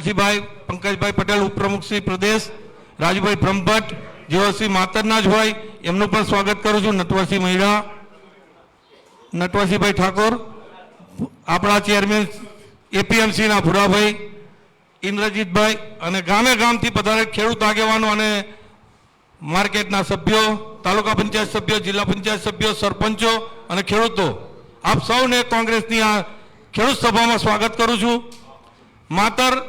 ભાઈ પંકજભાઈ પટેલ ઉપપ્રમુખ શ્રી પ્રદેશ, રાજુભાઈ બ્રહ્મભટ્ટ જેઓ શ્રી માતરના જ હોય એમનું પણ સ્વાગત કરું છું. નટવરસિંહ મહિડા, નટવરસિંહભાઈ ઠાકોર, આપણા ચેરમેન એપીએમસીના ભુરાભાઈ, ઇન્દ્રજીતભાઈ અને ગામે ગામથી પધારે ખેડૂત આગેવાનો અને માર્કેટના સભ્યો, તાલુકા પંચાયત સભ્યો, જિલ્લા પંચાયત સભ્યો, સરપંચો અને ખેડૂતો, આપ સૌને કોંગ્રેસની આ ખેડૂત સભામાં સ્વાગત કરું છું. માતર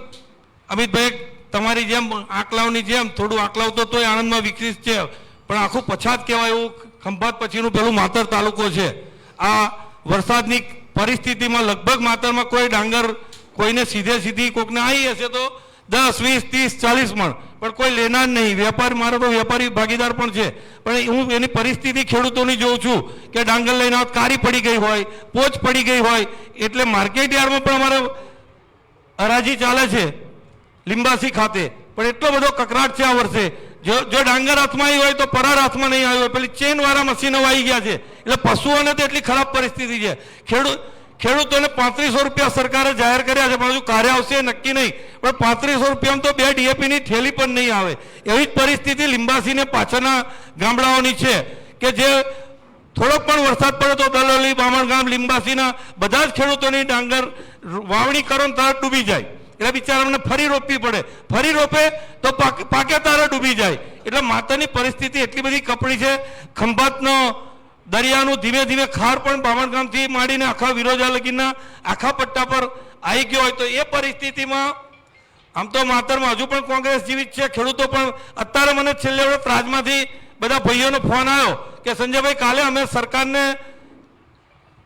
અમિતભાઈ, તમારી જેમ આંકલાવની જેમ થોડું આંકલાવ તો તોય આણંદમાં વિકસિત છે, પણ આખું પછાત કહેવાય એવું ખંભાત પછીનું પેલું માતર તાલુકો છે. આ વરસાદની પરિસ્થિતિમાં લગભગ માતરમાં કોઈ ડાંગર કોઈને સીધી કોકને આવી હશે તો 10, 20, 30, 40 મણ, પણ કોઈ લેનાર નહીં. વેપારી, મારો તો વેપારી ભાગીદાર પણ છે, પણ હું એની પરિસ્થિતિ ખેડૂતોની જોઉં છું કે ડાંગર લઈને આવત કારી પડી ગઈ હોય, પોચ પડી ગઈ હોય, એટલે માર્કેટ યાર્ડમાં પણ અમારે હરાજી ચાલે છે લીંબાસી ખાતે, પણ એટલો બધો કકરાટ છે આ વર્ષે. જો ડાંગર હાથમાં આવી હોય તો પરાર હાથમાં નહીં આવ્યો હોય, પેલી ચેન વાળા મશીનો આવી ગયા છે, એટલે પશુઓને તો એટલી ખરાબ પરિસ્થિતિ છે. ખેડૂતોને 3500 રૂપિયા સરકારે જાહેર કર્યા છે, પણ હજુ કાર્ય આવશે નક્કી નહીં, પણ 3500 રૂપિયામાં તો 2 DAPની થેલી પણ નહીં આવે. એવી જ પરિસ્થિતિ લીંબાસીને પાછળના ગામડાઓની છે કે જે થોડોક પણ વરસાદ પડે તો દલોલી, બામણગામ, લીંબાસીના બધા જ ખેડૂતોની ડાંગર વાવણી કરો ને તાર ડૂબી જાય, એટલે બિચારાને ફરી રોપવી પડે, ફરી રોપે તો પાકે તારે ડૂબી જાય. એટલે માતાની પરિસ્થિતિ એટલી બધી કપડી છે. ખંભાતનો દરિયાનું ધીમે ધીમે ખાર પણ બામણગામથી માંડીને આખા વિરોજા લગીના આખા પટ્ટા પર આવી ગયો હોય, તો એ પરિસ્થિતિમાં આમ તો માતરમાં હજુ પણ કોંગ્રેસ જીવિત છે. ખેડૂતો પણ અત્યારે મને છેલ્લે વખત રાજમાંથી બધા ભાઈઓનો ફોન આવ્યો કે સંજયભાઈ, કાલે અમે સરકારને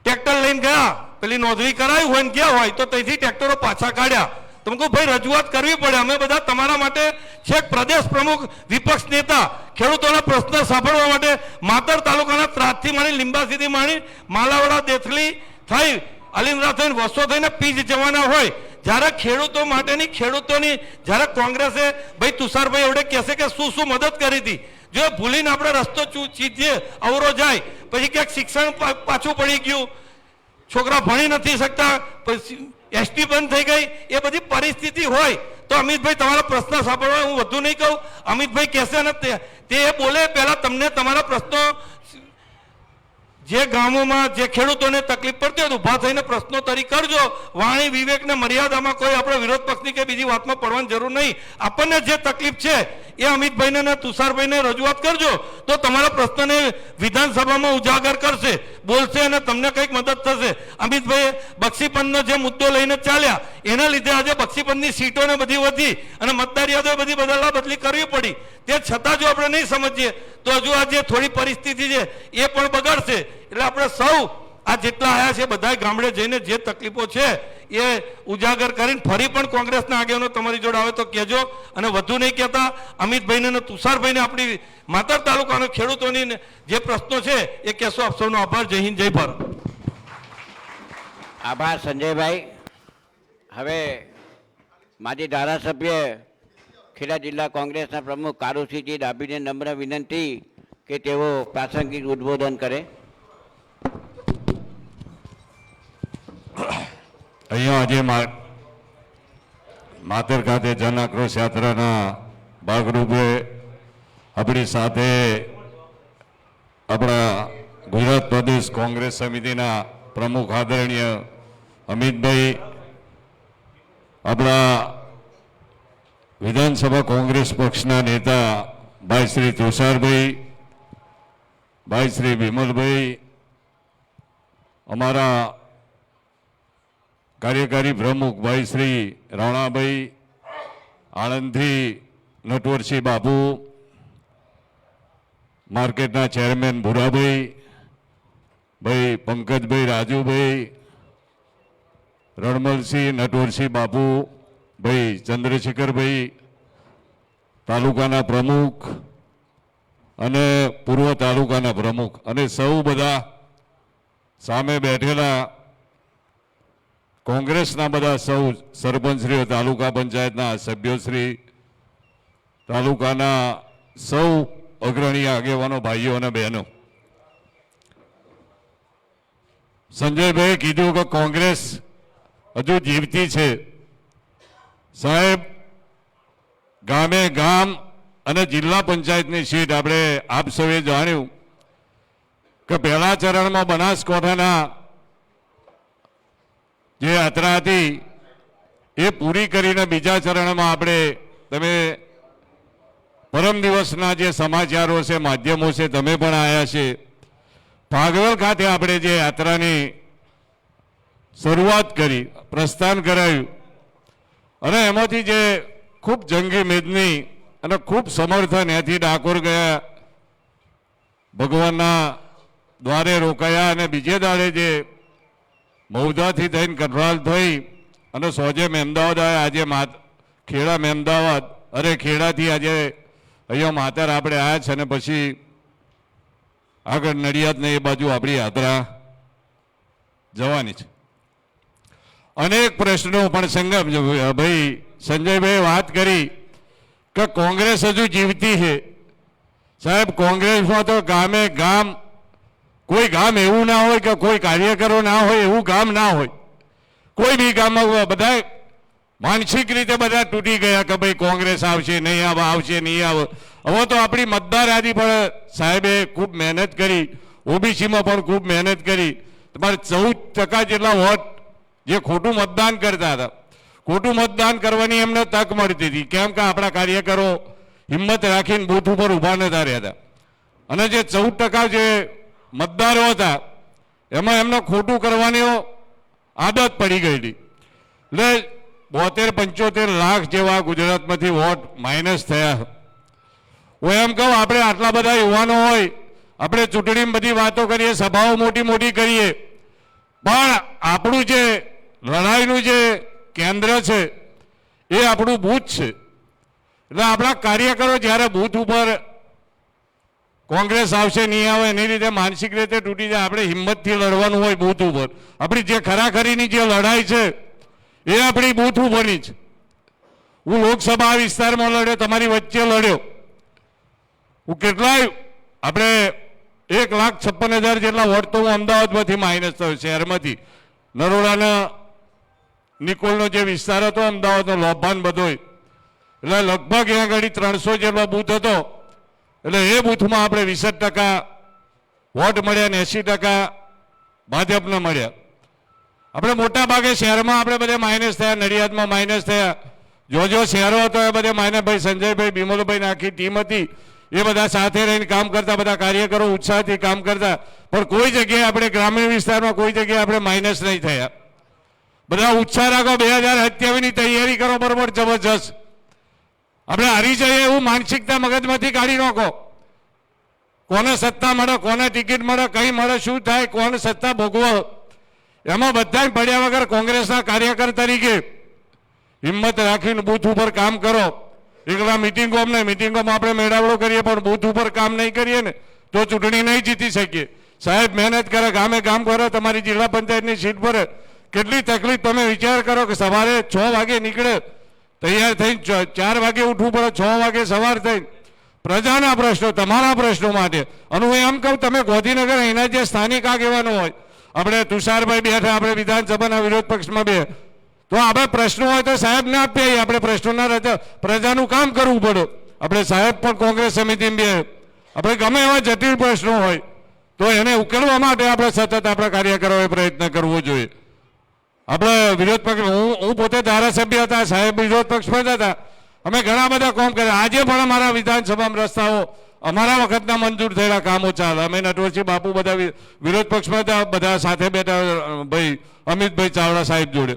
ટ્રેક્ટર લઈને ગયા, પેલી નોંધણી કરાવી હોય ને ગયા હોય તો ત્યાંથી ટ્રેક્ટરો પાછા કાઢ્યા. તમે કહું ભાઈ, રજૂઆત કરવી પડે. અમે બધા તમારા માટે છેક પ્રદેશ પ્રમુખ, વિપક્ષ નેતા, ખેડૂતોના પ્રશ્ન સાંભળવા માટે માતર તાલુકાના ત્રાસથી માંડી, લીંબાસીથી માંડી, માલાવાડા, દેથલી થઈ, અલિન્દ્રા થઈને, વસો થઈને પીજ જવાના હોય, જ્યારે ખેડૂતો માટેની, ખેડૂતોની જ્યારે કોંગ્રેસે ભાઈ તુષારભાઈ એવડે કહેશે કે શું શું મદદ કરી હતી, જો ભૂલીને આપણે રસ્તો ચીજીએ અવરો જાય, પછી ક્યાંક શિક્ષણ પાછું પડી ગયું, છોકરા ભણી નથી શકતા, પછી એસટી બંધ થઈ ગઈ, એ બધી પરિસ્થિતિ હોય તો અમિતભાઈ તમારા પ્રશ્ન સાંભળવા હું વધુ નહીં કહું. અમિતભાઈ કહેશે ને તે બોલે પહેલા તમને તમારા પ્રશ્નો, જે ગામોમાં જે ખેડૂતોને તકલીફ પડતી હોય તો ઊભા થઈને પ્રશ્નોત્તરી કરજો. વાણી વિવેકને મર્યાદામાં કોઈ આપણે વિરોધ પક્ષની કે બીજી વાતમાં પડવાની જરૂર નહીં. આપણને જે તકલીફ છે એ અમિતભાઈને અને તુષારભાઈને રજૂઆત કરજો, તો તમારા પ્રશ્નને વિધાનસભામાં ઉજાગર કરશે, બોલશે અને તમને કંઈક મદદ થશે. અમિતભાઈએ બક્ષીપંચનો જે મુદ્દો લઈને ચાલ્યા એના લીધે આજે બક્ષીપંચની સીટોને બધી વધી અને મતદાર યાદો બધી બદલી કરવી પડી. તે છતાં જો આપણે નહીં સમજીએ તો હજુ આ જે થોડી પરિસ્થિતિ છે એ પણ બગડશે. એટલે આપણે સૌ આ જેટલા આવ્યા છે બધા ગામડે જઈને જે તકલીફો છે એ ઉજાગર કરીને ફરી પણ કોંગ્રેસના આગેવાનો તમારી જોડે આવે તો કહેજો. અને વધુ નહીં કહેતા, અમિતભાઈને અને તુષારભાઈને આપણી માતર તાલુકાના ખેડૂતોની જે પ્રશ્નો છે એ કહેશો. આપ સૌનો આભાર. જય હિન્દ, જય ભારત. આભાર સંજયભાઈ. હવે માજી ધારાસભ્ય ખેડા જિલ્લા કોંગ્રેસના પ્રમુખ કારુસિંહજી ડાભીને નમ્ર વિનંતી કે તેઓ પ્રાસંગિક ઉદ્બોધન કરે. અહીંયા આજે માતર ખાતે જન આક્રોશ યાત્રાના ભાગરૂપે આપણી સાથે આપણા ગુજરાત પ્રદેશ કોંગ્રેસ સમિતિના પ્રમુખ આદરણીય અમિતભાઈ, આપણા વિધાનસભા કોંગ્રેસ પક્ષના નેતા ભાઈ શ્રી તુષારભાઈ, ભાઈ શ્રી વિમલભાઈ, અમારા કાર્યકારી પ્રમુખ ભાઈ શ્રી રાણાભાઈ, આણંદથી નટવરસિંહ બાપુ, માર્કેટના ચેરમેન ભુરાભાઈ, ભાઈ પંકજભાઈ, રાજુભાઈ, રણમલસિંહ, નટવરસિંહ બાપુ, ભાઈ ચંદ્રશેખરભાઈ, તાલુકાના પ્રમુખ અને પૂર્વ તાલુકાના પ્રમુખ અને સૌ બધા સામે બેઠેલા કોંગ્રેસના બધા સૌ સરપંચશ્રીઓ, તાલુકા પંચાયતના સભ્યોશ્રી, તાલુકાના સૌ અગ્રણી આગેવાનો, ભાઈઓ અને બહેનો, સંજયભાઈએ કીધું કે કોંગ્રેસ હજુ જીવતી છે, સાહેબ, ગામે ગામ અને જિલ્લા પંચાયતની સીટ આપણે આપ સૌએ જાણ્યું કે પહેલા ચરણમાં બનાસકાંઠાના જે યાત્રા હતી એ પૂરી કરીને બીજા ચરણમાં આપણે તમે પરમ દિવસના જે સમાચારો છે, માધ્યમો છે, તમે પણ આવ્યા છે. ભાગવલ ખાતે આપણે જે યાત્રાની શરૂઆત કરી, પ્રસ્થાન કરાયું અને એમાંથી જે ખૂબ જંગી મેદની અને ખૂબ સમર્થન એથી ડાકોર ગયા, ભગવાનના દ્વારે રોકાયા અને બીજે દાડે જે મૌદાથી થઈને કઠરાલ થઈ અને સોજે મહેમદાવાદ આવ્યા. આજે ખેડા મહેમદાવાદ, અરે ખેડાથી આજે અહીંયા માતર આપણે આવ્યા છે અને પછી આગળ નડિયાદને એ બાજુ આપણી યાત્રા જવાની છે. અનેક પ્રશ્નો પણ ભાઈ સંજયભાઈ વાત કરી કે કોંગ્રેસ હજુ જીવતી છે. સાહેબ, કોંગ્રેસમાં તો ગામે ગામ, કોઈ ગામ એવું ના હોય કે કોઈ કાર્યકરો ના હોય, એવું ગામ ના હોય. કોઈ બી ગામમાં બધા માનસિક રીતે બધા તૂટી ગયા કે ભાઈ કોંગ્રેસ આવશે નહીં, આવશે નહીં આવે. હવે તો આપણી મતદાર યાદી પણ સાહેબે ખૂબ મહેનત કરી, ઓબીસીમાં પણ ખૂબ મહેનત કરી. તમારે 14% જેટલા વોટ જે ખોટું મતદાન કરતા હતા, ખોટું મતદાન કરવાની એમને તક મળતી હતી. કેમ કે આપણા કાર્યકરો હિંમત રાખીને બૂથ ઉપર ઊભા નતા રહેતા અને જે 14% જે મતદારો હતા એમાં એમને ખોટું કરવાની આદત પડી ગયેલી. એટલે 72-75 લાખ જેવા ગુજરાતમાંથી વોટ માઇનસ થયા. હું એમ કહું, આપણે આટલા બધા યુવાનો હોય, આપણે ચૂંટણીમાં બધી વાતો કરીએ, સભાઓ મોટી મોટી કરીએ, પણ આપણું જે લડાઈનું જે કેન્દ્ર છે એ આપણું બૂથ છે. એટલે આપણા કાર્યકરો જ્યારે બૂથ ઉપર કોંગ્રેસ આવશે નહીં આવે એની રીતે માનસિક રીતે તૂટી જાય. આપણે હિંમતથી લડવાનું હોય બૂથ ઉપર. આપણી જે ખરાખરીની જે લડાઈ છે એ આપણી બૂથ ઉપરની છે. હું લોકસભા વિસ્તારમાં લડ્યો, તમારી વચ્ચે લડ્યો. હું કેટલાય આપણે 1,56,000 જેટલા વોટ તો હું અમદાવાદમાંથી માઇનસ થયો, શહેરમાંથી. નરોડાના નિકોલનો જે વિસ્તાર હતો અમદાવાદનો, લોભાન બધો, એટલે લગભગ અહીંયા આગળ 300 જેટલો બૂથ હતો. એટલે એ બૂથમાં આપણે 20% વોટ મળ્યા ને 80% ભાજપને મળ્યા. આપણે મોટા ભાગે શહેરમાં આપણે બધે માઇનસ થયા, નડિયાદમાં માઇનસ થયા. જો શહેરો હતો એ બધે માઇનસ. ભાઈ સંજયભાઈ, બિમલભાઈ આખી ટીમ હતી, એ બધા સાથે રહીને કામ કરતા, બધા કાર્યકરો ઉત્સાહથી કામ કરતા. પણ કોઈ જગ્યાએ આપણે ગ્રામીણ વિસ્તારમાં કોઈ જગ્યાએ આપણે માઇનસ નહીં થયા. બધા ઉત્સાહ રાખો, 2027ની તૈયારી કરો બરોબર જબરજસ્ત. આપણે હારી જઈએ એવું માનસિકતા મગજમાંથી કાઢી નાખો. કોને સત્તા મળે, કોને ટિકિટ મળે, કઈ મળે, શું થાય, કોને સત્તા ભોગવો, એમાં બધા પડ્યા વગર કોંગ્રેસના કાર્યકર તરીકે હિંમત રાખીને બૂથ ઉપર કામ કરો. એકલા મિટિંગોમાં આપણે મેળાવડો કરીએ પણ બૂથ ઉપર કામ નહીં કરીએ ને તો ચૂંટણી નહીં જીતી શકીએ. સાહેબ, મહેનત કરે, ગામે ગામ કરો. તમારી જિલ્લા પંચાયતની સીટ પર કેટલી તકલીફ, તમે વિચાર કરો કે સવારે 6 વાગે નીકળે, તૈયાર થઈને 4 વાગે ઉઠવું પડે, 6 વાગે સવાર થઈને પ્રજાના પ્રશ્નો, તમારા પ્રશ્નો માટે. અને હું એમ કહું, તમે ગાંધીનગર અહીંના જે સ્થાનિક આગેવાનો હોય, આપણે તુષારભાઈ બેઠા, આપણે વિધાનસભાના વિરોધ પક્ષમાં બે, તો આપણે પ્રશ્નો હોય તો સાહેબ ના આપીએ. આપણે પ્રશ્નોના રજા, પ્રજાનું કામ કરવું પડે. આપણે સાહેબ પણ કોંગ્રેસ સમિતિમાં બે, આપણે ગમે એવા જટિલ પ્રશ્નો હોય તો એને ઉકેલવા માટે આપણે સતત આપણા કાર્યકરોએ પ્રયત્ન કરવો જોઈએ. આપણે વિરોધ પક્ષ, હું પોતે ધારાસભ્ય હતા, સાહેબ વિરોધ પક્ષમાં હતા. અમે ઘણા બધા કામ કર્યા. આજે પણ અમારા વિધાનસભામાં રસ્તાઓ અમારા વખતના મંજૂર થયેલા કામો ચાલે. અમે નટવરસિંહ બાપુ બધા વિરોધ પક્ષમાં હતા, બધા સાથે બેઠા, ભાઈ અમિતભાઈ ચાવડા સાહેબ જોડે.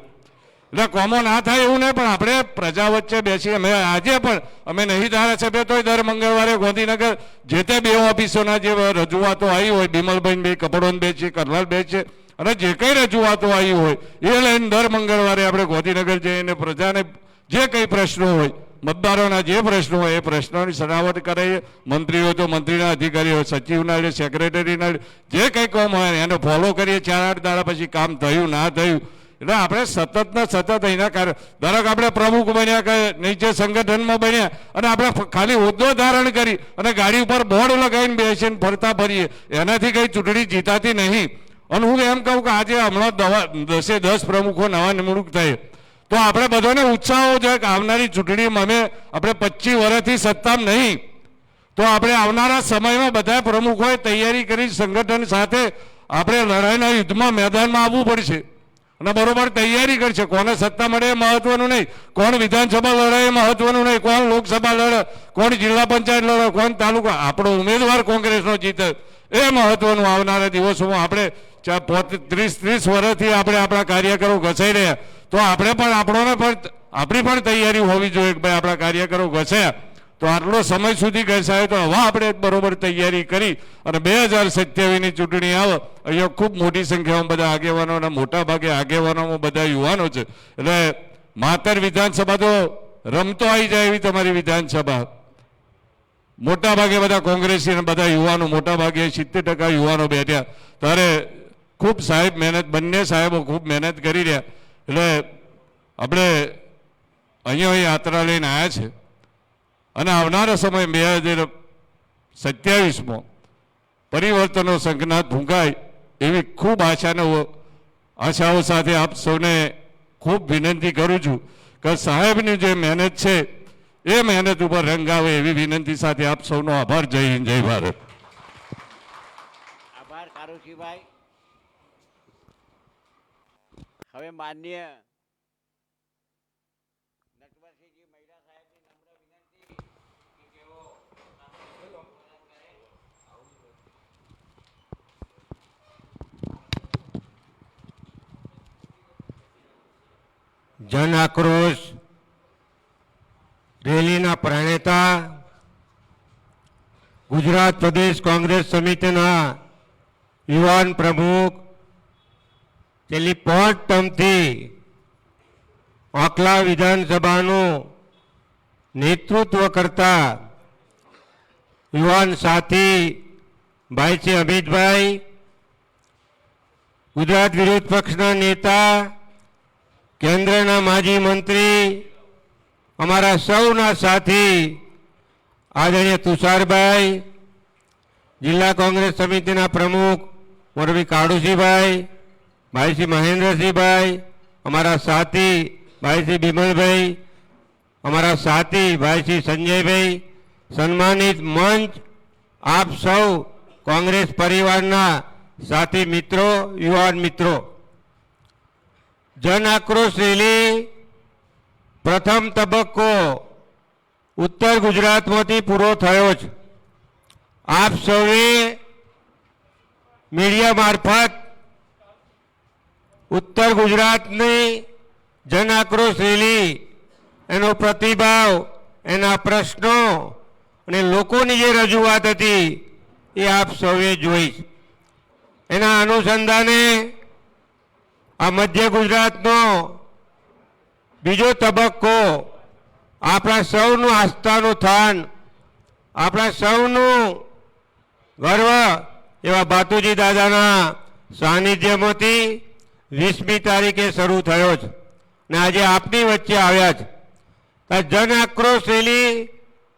એટલે કોમો ના થાય એવું નહીં, પણ આપણે પ્રજા વચ્ચે બેસી અમે આજે પણ અમે નહીં ધારાસભ્ય તોય દર મંગળવારે ગાંધીનગર જે તે બે ઓફિસોના જે રજૂઆતો આવી હોય, બિમલભાઈ બે કપડોન બે છે, કરલાલ બે છે, અને જે કંઈ રજૂઆતો આવી હોય એ લઈને દર મંગળવારે આપણે ગાંધીનગર જઈને પ્રજાને જે કંઈ પ્રશ્નો હોય, મતદારોના જે પ્રશ્નો હોય એ પ્રશ્નોની સનાવટ કરાવીએ. મંત્રીઓ તો મંત્રીના અધિકારીઓ, સચિવના લે, સેક્રેટરીના લે, જે કંઈ કામ હોય એને ફોલો કરીએ. 4-8 દાડા પછી કામ થયું ના થયું એટલે આપણે સતત ને સતત અહીંના દરેક આપણે પ્રમુખ બન્યા કે નીચે સંગઠનમાં બન્યા અને આપણે ખાલી હોદ્દો ધારણ કરી અને ગાડી ઉપર બોર્ડ લગાવીને બેસીને ફરતા ફરીએ, એનાથી કંઈ ચૂંટણી જીતાતી નહીં. અને હું એમ કહું કે આજે હમણાં 10 પ્રમુખો નવા નિમણૂક થઈ, તો આપણે બધાને ઉત્સાહ હોવો જોઈએ કે આવનારી ચૂંટણીમાં આપણે 25 વર્ષથી સત્તામાં નહીં, તો આપણે આવનારા સમયમાં બધા પ્રમુખોએ તૈયારી કરી સંગઠન સાથે આપણે લડાઈના યુદ્ધમાં મેદાનમાં આવવું પડશે અને બરોબર તૈયારી કરશે. કોને સત્તા મળે એ મહત્વનું નહીં, કોણ વિધાનસભા લડે એ મહત્વનું નહીં, કોણ લોકસભા લડે, કોણ જિલ્લા પંચાયત લડે, કોણ તાલુકા, આપણો ઉમેદવાર કોંગ્રેસનો જીતે એ મહત્વનું. આવનારા દિવસોમાં આપણે 30 વર્ષથી આપણે આપણા કાર્યકરો ઘસાઈ રહ્યા, તો આપણે પણ આપણી પણ તૈયારી હોવી જોઈએ કે ભાઈ આપણા કાર્યકરો ઘસ્યા તો આટલો સમય સુધી ઘસાય તો હવે આપણે બરોબર તૈયારી કરી અને 2027ની ચૂંટણી આવે. અહીંયા ખૂબ મોટી સંખ્યામાં બધા આગેવાનો અને મોટા ભાગે આગેવાનોમાં બધા યુવાનો છે. એટલે માતર વિધાનસભા તો રમતો આવી જાય એવી તમારી વિધાનસભા. મોટા ભાગે બધા કોંગ્રેસી અને બધા યુવાનો, મોટા ભાગે 70% યુવાનો બેઠ્યા. ત્યારે ખૂબ સાહેબ મહેનત, બંને સાહેબો ખૂબ મહેનત કરી રહ્યા. એટલે આપણે અહીંયા યાત્રા લઈને આવ્યા છે અને આવનારા સમય 2027માં પરિવર્તનો શંખનાદ ફૂંકાય એવી ખૂબ આશાઓ સાથે આપ સૌને ખૂબ વિનંતી કરું છું કે સાહેબની જે મહેનત છે એ મહેનત ઉપર રંગ આવે એવી વિનંતી સાથે આપ સૌનો આભાર. જય હિન્દ, જય ભારત. આભાર કારુસિંહભાઈ. હવે માનનીય નટવરસિંહજી મહિલા સાહેબની નમ્ર વિનંતી કે તેઓ જન આક્રોશ રેલીના પ્રણેતા ગુજરાત પ્રદેશ કોંગ્રેસ સમિતિના યુવાન પ્રમુખ, છેલ્લી 5 ટર્મથી આંકલા વિધાનસભાનું નેતૃત્વ કરતા યુવાન સાથી ભાઈ છે અમિતભાઈ, ગુજરાત વિરોધ પક્ષના નેતા, કેન્દ્રના માજી મંત્રી, અમારા સૌના સાથી આદરણીય તુષારભાઈ, જિલ્લા કોંગ્રેસ સમિતિના પ્રમુખ મોરબી કાળુસિંહભાઈ, ભાઈશ્રી મહેન્દ્રસિંહભાઈ, અમારા સાથી ભાઈશ્રી બિમલભાઈ, અમારા સાથી ભાઈશ્રી સંજયભાઈ, સન્માનિત મંચ, આપ સૌ કોંગ્રેસ પરિવારના સાથી મિત્રો, યુવાન મિત્રો, જન આક્રોશ રેલી પ્રથમ તબક્કો ઉત્તર ગુજરાતમાંથી પૂરો થયો છે. આપ સૌએ મીડિયા મારફત ઉત્તર ગુજરાતની જન આક્રોશ રેલી, એનો પ્રતિભાવ, એના પ્રશ્નો અને લોકોની જે રજૂઆત હતી એ આપ સૌએ જોઈ. એના અનુસંધાને આ મધ્ય ગુજરાતનો બીજો તબક્કો આપણા સૌનું આસ્થાનું સ્થાન, આપણા સૌનું ગર્વ એવા બાતુજી દાદાના સાનિધ્યમાંથી 20મી તારીખે શરૂ થયો છે ને આજે આપની વચ્ચે આવ્યા છે. જન આક્રોશ રેલી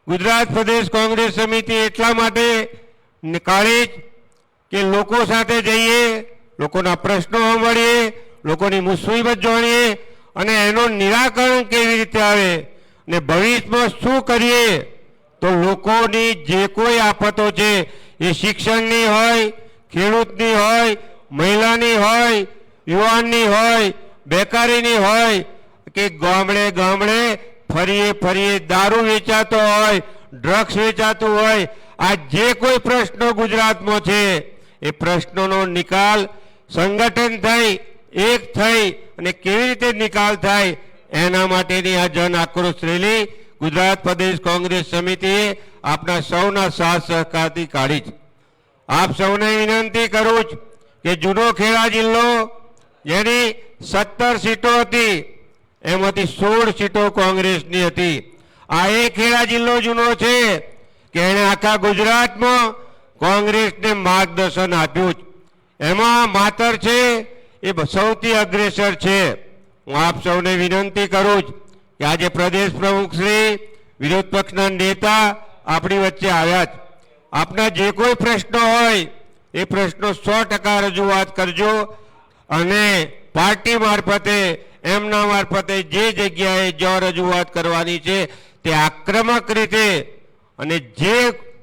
ગુજરાત પ્રદેશ કોંગ્રેસ સમિતિ એટલા માટે નીકાળી કે લોકો સાથે જઈએ, લોકોના પ્રશ્નો સાંભળીએ, લોકોની મુસીબત જાણીએ અને એનું નિરાકરણ કેવી રીતે આવે ને ભવિષ્યમાં શું કરીએ તો લોકોની જે કોઈ આફતો છે એ શિક્ષણની હોય, ખેડૂતની હોય, મહિલાની હોય, યુવાનની હોય, બેકારીની હોય કે ગામડે ગામડે ફરીએ દારૂ વેચાતો હોય, ડ્રગ્સ વેચાતું હોય, આ જે કોઈ પ્રશ્નો ગુજરાતમાં છે એ પ્રશ્નોનો નિકાલ સંગઠન થઈ, એક થઈ અને કેવી રીતે નિકાલ થાય એના માટેની આ જન આક્રોશ રેલી ગુજરાત પ્રદેશ કોંગ્રેસ સમિતિએ આપના સૌના સાથ સહકારથી કાઢી છે. આપ સૌને વિનંતી કરું છું કે જૂનો ખેડા જિલ્લો જેની 17 સીટો હતી એમાંથી 16 સીટો કોંગ્રેસની હતી. આ એ ખેડા જિલ્લો જૂનો છે કે એણે આખા ગુજરાતમાં કોંગ્રેસને માર્ગદર્શન આપ્યું છે. એમાં માતર છે એ સૌથી અગ્રેસર છે. હું આપ સૌને વિનંતી કરું છું કે આજે પ્રદેશ પ્રમુખ શ્રી, વિરોધ પક્ષના નેતા આપણી વચ્ચે આવ્યા છે. આપના જે કોઈ પ્રશ્નો હોય એ પ્રશ્નો 100% રજૂઆત કરજો અને પાર્ટી મારફતે એમના મારફતે જે જગ્યાએ જ્યાં રજૂઆત કરવાની છે તે આક્રમક રીતે અને જે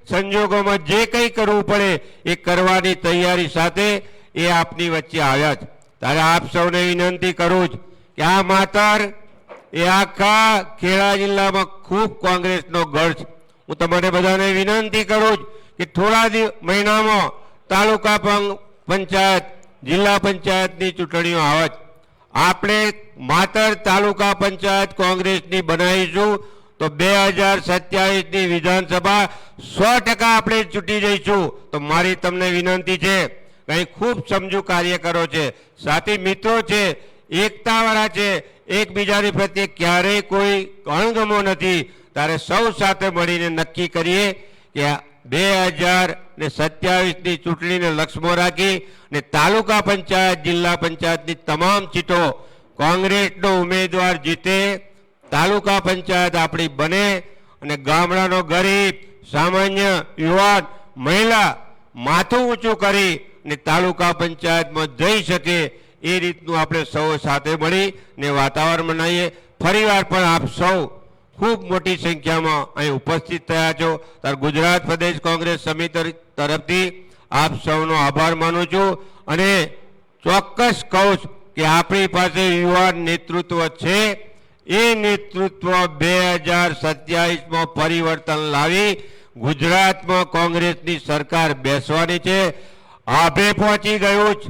સંજોગોમાં જે કંઈ કરવું પડે એ કરવાની તૈયારી સાથે એ આપની વચ્ચે આવ્યા છે. ત્યારે આપ સૌને વિનંતી કરું છું કે આ માતર એ આખા ખેડા જિલ્લામાં ખૂબ કોંગ્રેસનો ગઢ છે. હું તમને બધાને વિનંતી કરું છું કે થોડા મહિનામાં તાલુકા પંચાયત જિલ્લા પંચાયતની ચૂંટણીઓ આવે છે. આપણે માત્ર તાલુકા પંચાયત કોંગ્રેસની બનાવીશું તો 2027ની વિધાનસભા 100% આપણે ચૂંટી જઈશું. તો મારી તમને વિનંતી છે, અહીં ખૂબ સમજુ કાર્યકરો છે, સાથી મિત્રો છે, એકતાવાળા છે, એકબીજાની પ્રત્યે ક્યારેય કોઈ અણગમો નથી. ત્યારે સૌ સાથે મળીને નક્કી કરીએ કે 2027ની ચૂંટણીને લક્ષ્યમાં રાખી અને તાલુકા પંચાયત જિલ્લા પંચાયતની તમામ સીટો કોંગ્રેસનો ઉમેદવાર જીતે, તાલુકા પંચાયત આપણી બને અને ગામડાનો ગરીબ સામાન્ય યુવાન મહિલા માથું ઊંચું કરી અને તાલુકા પંચાયતમાં જઈ શકે એ રીતનું આપણે સૌ સાથે મળીને વાતાવરણ બનાવીએ. ફરીવાર પણ આપ સૌ ખૂબ મોટી સંખ્યામાં અહીં ઉપસ્થિત થયા છો. ત્યારે ગુજરાત પ્રદેશ કોંગ્રેસ સમિતિ તરફથી આપ સૌનો આભાર માનું છું અને ચોક્કસ કહું છું કે આપણી પાસે યુવાન નેતૃત્વ છે. એ નેતૃત્વ 2027માં પરિવર્તન લાવી ગુજરાતમાં કોંગ્રેસની સરકાર બેસવાની છે. આભે પહોંચી ગયું છે.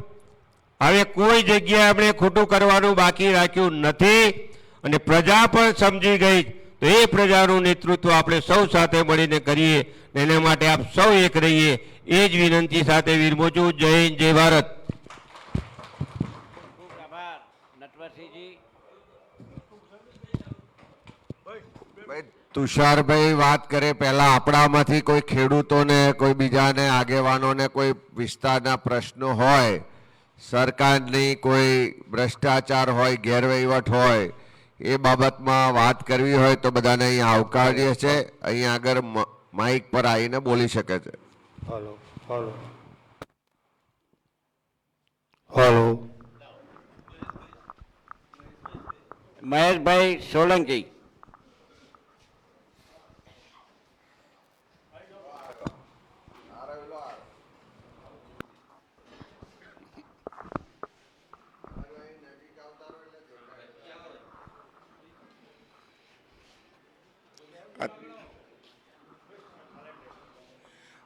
હવે કોઈ જગ્યાએ આપણે ખોટું કરવાનું બાકી રાખ્યું નથી અને પ્રજા પણ સમજી ગઈ. તો એ પ્રજાનું નેતૃત્વ આપણે સૌ સાથે મળીને કરીએ. એના માટે આપ સૌ એક રહીએ એ જ વિનંતી સાથે વિરમું. જય હિન્દ, જય ભારત. ખૂબ આભાર નટવરસિંહજી. તુષારભાઈ વાત કરે પહેલા આપણામાંથી કોઈ ખેડૂતોને, કોઈ બીજાને, આગેવાનોને કોઈ વિસ્તારના પ્રશ્નો હોય, સરકારની કોઈ ભ્રષ્ટાચાર હોય, ગેરવહીવટ હોય, એ બાબતમાં વાત કરવી હોય તો બધાને અહીંયા આવકારીએ છે. અહીંયા આગળ માઇક પર આવીને બોલી શકે છે. Hello hello hello. Maheshbhai Solanki.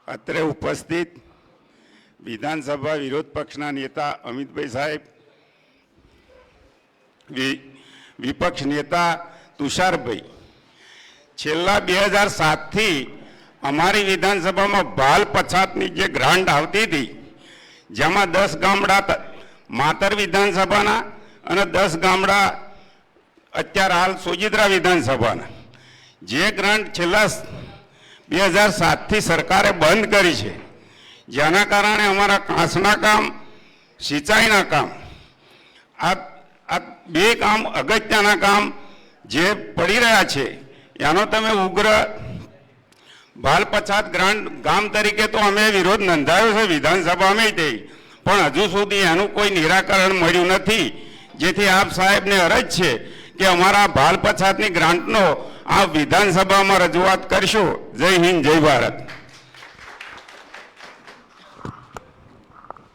અત્રે ઉપસ્થિત વિધાનસભા વિરોધ પક્ષના નેતા અમિતભાઈ સાહેબ, વિપક્ષ નેતા તુષારભાઈ, છેલ્લા 2007થી અમારી વિધાનસભામાં બાલ પછાતની જે ગ્રાન્ટ આવતી હતી, જેમાં 10 ગામડા માતર વિધાનસભાના અને 10 ગામડા અત્યારે હાલ સોજિત્રા વિધાનસભાના, જે ગ્રાન્ટ છેલ્લા 2007થી સરકારે બંધ કરી છે, જેના કારણે અમારા કાંસના કામ, સિંચાઈના કામ, આ 2 કામ અગત્યના કામ જે પડી રહ્યા છે એનો તમે ઉગ્ર બાલ પછાત ગ્રાન્ટ ગામ તરીકે તો અમે વિરોધ નોંધાવ્યો છે વિધાનસભામાં તે, પણ હજુ સુધી એનું કોઈ નિરાકરણ મળ્યું નથી. જેથી આપ સાહેબને અરજ છે કે અમારા બાલ પછાતની ગ્રાન્ટનો આ વિધાનસભામાં રજૂઆત કરશો. જય હિન્દ, જય ભારત.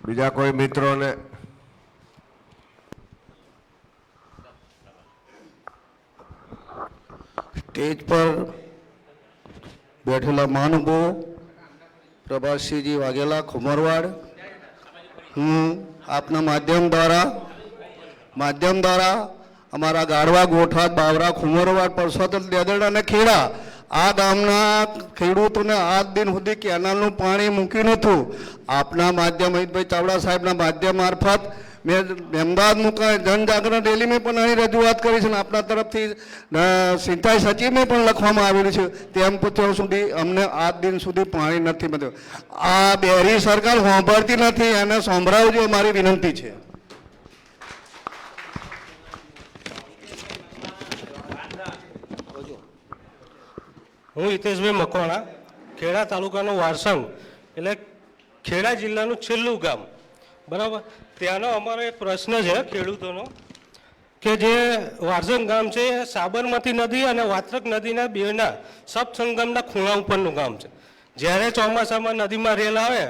બીજા કોઈ મિત્રોને? સ્ટેજ પર બેઠેલા મહાનુભાવો, પ્રભાસિંહજી વાઘેલા, ખુમરવાડ, હું આપના માધ્યમ દ્વારા અમારા ગાઢવા, ગોઠા, બાવરા, ખુમરવાડ, પરસોતલ, દેદરડા અને ખેડા આ ગામના ખેડૂતોને આજ દિન સુધી કેનાલનું પાણી મૂક્યું નહોતું. આપના માધ્યમ અમિતભાઈ ચાવડા સાહેબના માધ્યમ મારફત મેં અમદાવાદ મુકાય જનજાગરણ રેલીમાં પણ અહીં રજૂઆત કરી છે અને આપના તરફથી સિંચાઈ સચિવને પણ લખવામાં આવેલું છે. તેમ ત્યાં સુધી અમને આજ દિન સુધી પાણી નથી મળ્યું. આ બેરી સરકાર સાંભળતી નથી, એને સંભળાવજો મારી વિનંતી છે. હું હિતેશભાઈ મકવાણા, ખેડા તાલુકાનું વારસંગ એટલે ખેડા જિલ્લાનું છેલ્લું ગામ, બરાબર. ત્યાંનો અમારો એક પ્રશ્ન છે ખેડૂતોનો કે જે વારસંગ ગામ છે એ સાબરમતી નદી અને વાત્રક નદીના બેના સબસંગમના ખૂણા ઉપરનું ગામ છે. જ્યારે ચોમાસામાં નદીમાં રેલ આવે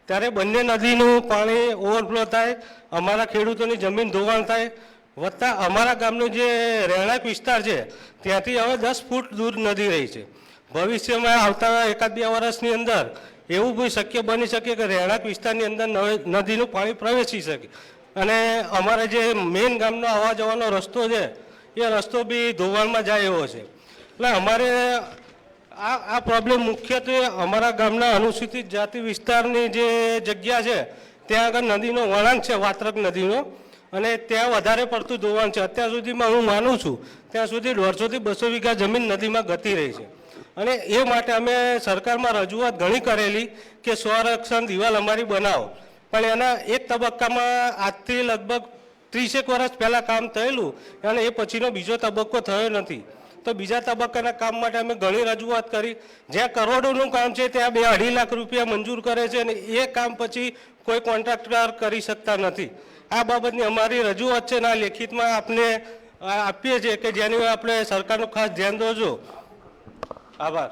ત્યારે બંને નદીનું પાણી ઓવરફ્લો થાય, અમારા ખેડૂતોની જમીન ધોવાણ થાય, વત્તા અમારા ગામનું જે રહેણાંક વિસ્તાર છે ત્યાંથી હવે 10 ફૂટ દૂર નદી રહી છે. ભવિષ્યમાં આવતા 1-2 વર્ષની અંદર એવું બી શક્ય બની શકે કે રહેણાંક વિસ્તારની અંદર નદીનું પાણી પ્રવેશી શકે અને અમારે જે મેઇન ગામનો આવવા જવાનો રસ્તો છે એ રસ્તો બી ધોવાણમાં જાય એવો છે. એટલે અમારે આ પ્રોબ્લેમ મુખ્યત્વે અમારા ગામના અનુસૂચિત જાતિ વિસ્તારની જે જગ્યા છે ત્યાં આગળ નદીનો વળાંક છે, વાત્રક નદીનો, અને ત્યાં વધારે પડતું ધોવાણ છે. અત્યાર સુધીમાં હું માનું છું ત્યાં સુધી 150 થી 200 વીઘા જમીન નદીમાં ગતી રહી છે. અને એ માટે અમે સરકારમાં રજૂઆત ઘણી કરેલી કે સ્વરક્ષણ દિવાલ અમારી બનાવો, પણ એના એક તબક્કામાં આજથી લગભગ 30 વર્ષ પહેલાં કામ થયેલું અને એ પછીનો બીજો તબક્કો થયો નથી. તો બીજા તબક્કાના કામ માટે અમે ઘણી રજૂઆત કરી. જ્યાં કરોડોનું કામ છે ત્યાં 2-2.5 લાખ રૂપિયા મંજૂર કરે છે અને એ કામ પછી કોઈ કોન્ટ્રાક્ટર કરી શકતા નથી. આ બાબતની અમારી રજૂઆત છે ને આ લેખિતમાં આપને આપીએ છીએ કે જેની આપણે સરકારનું ખાસ ધ્યાન દોજો. આભાર.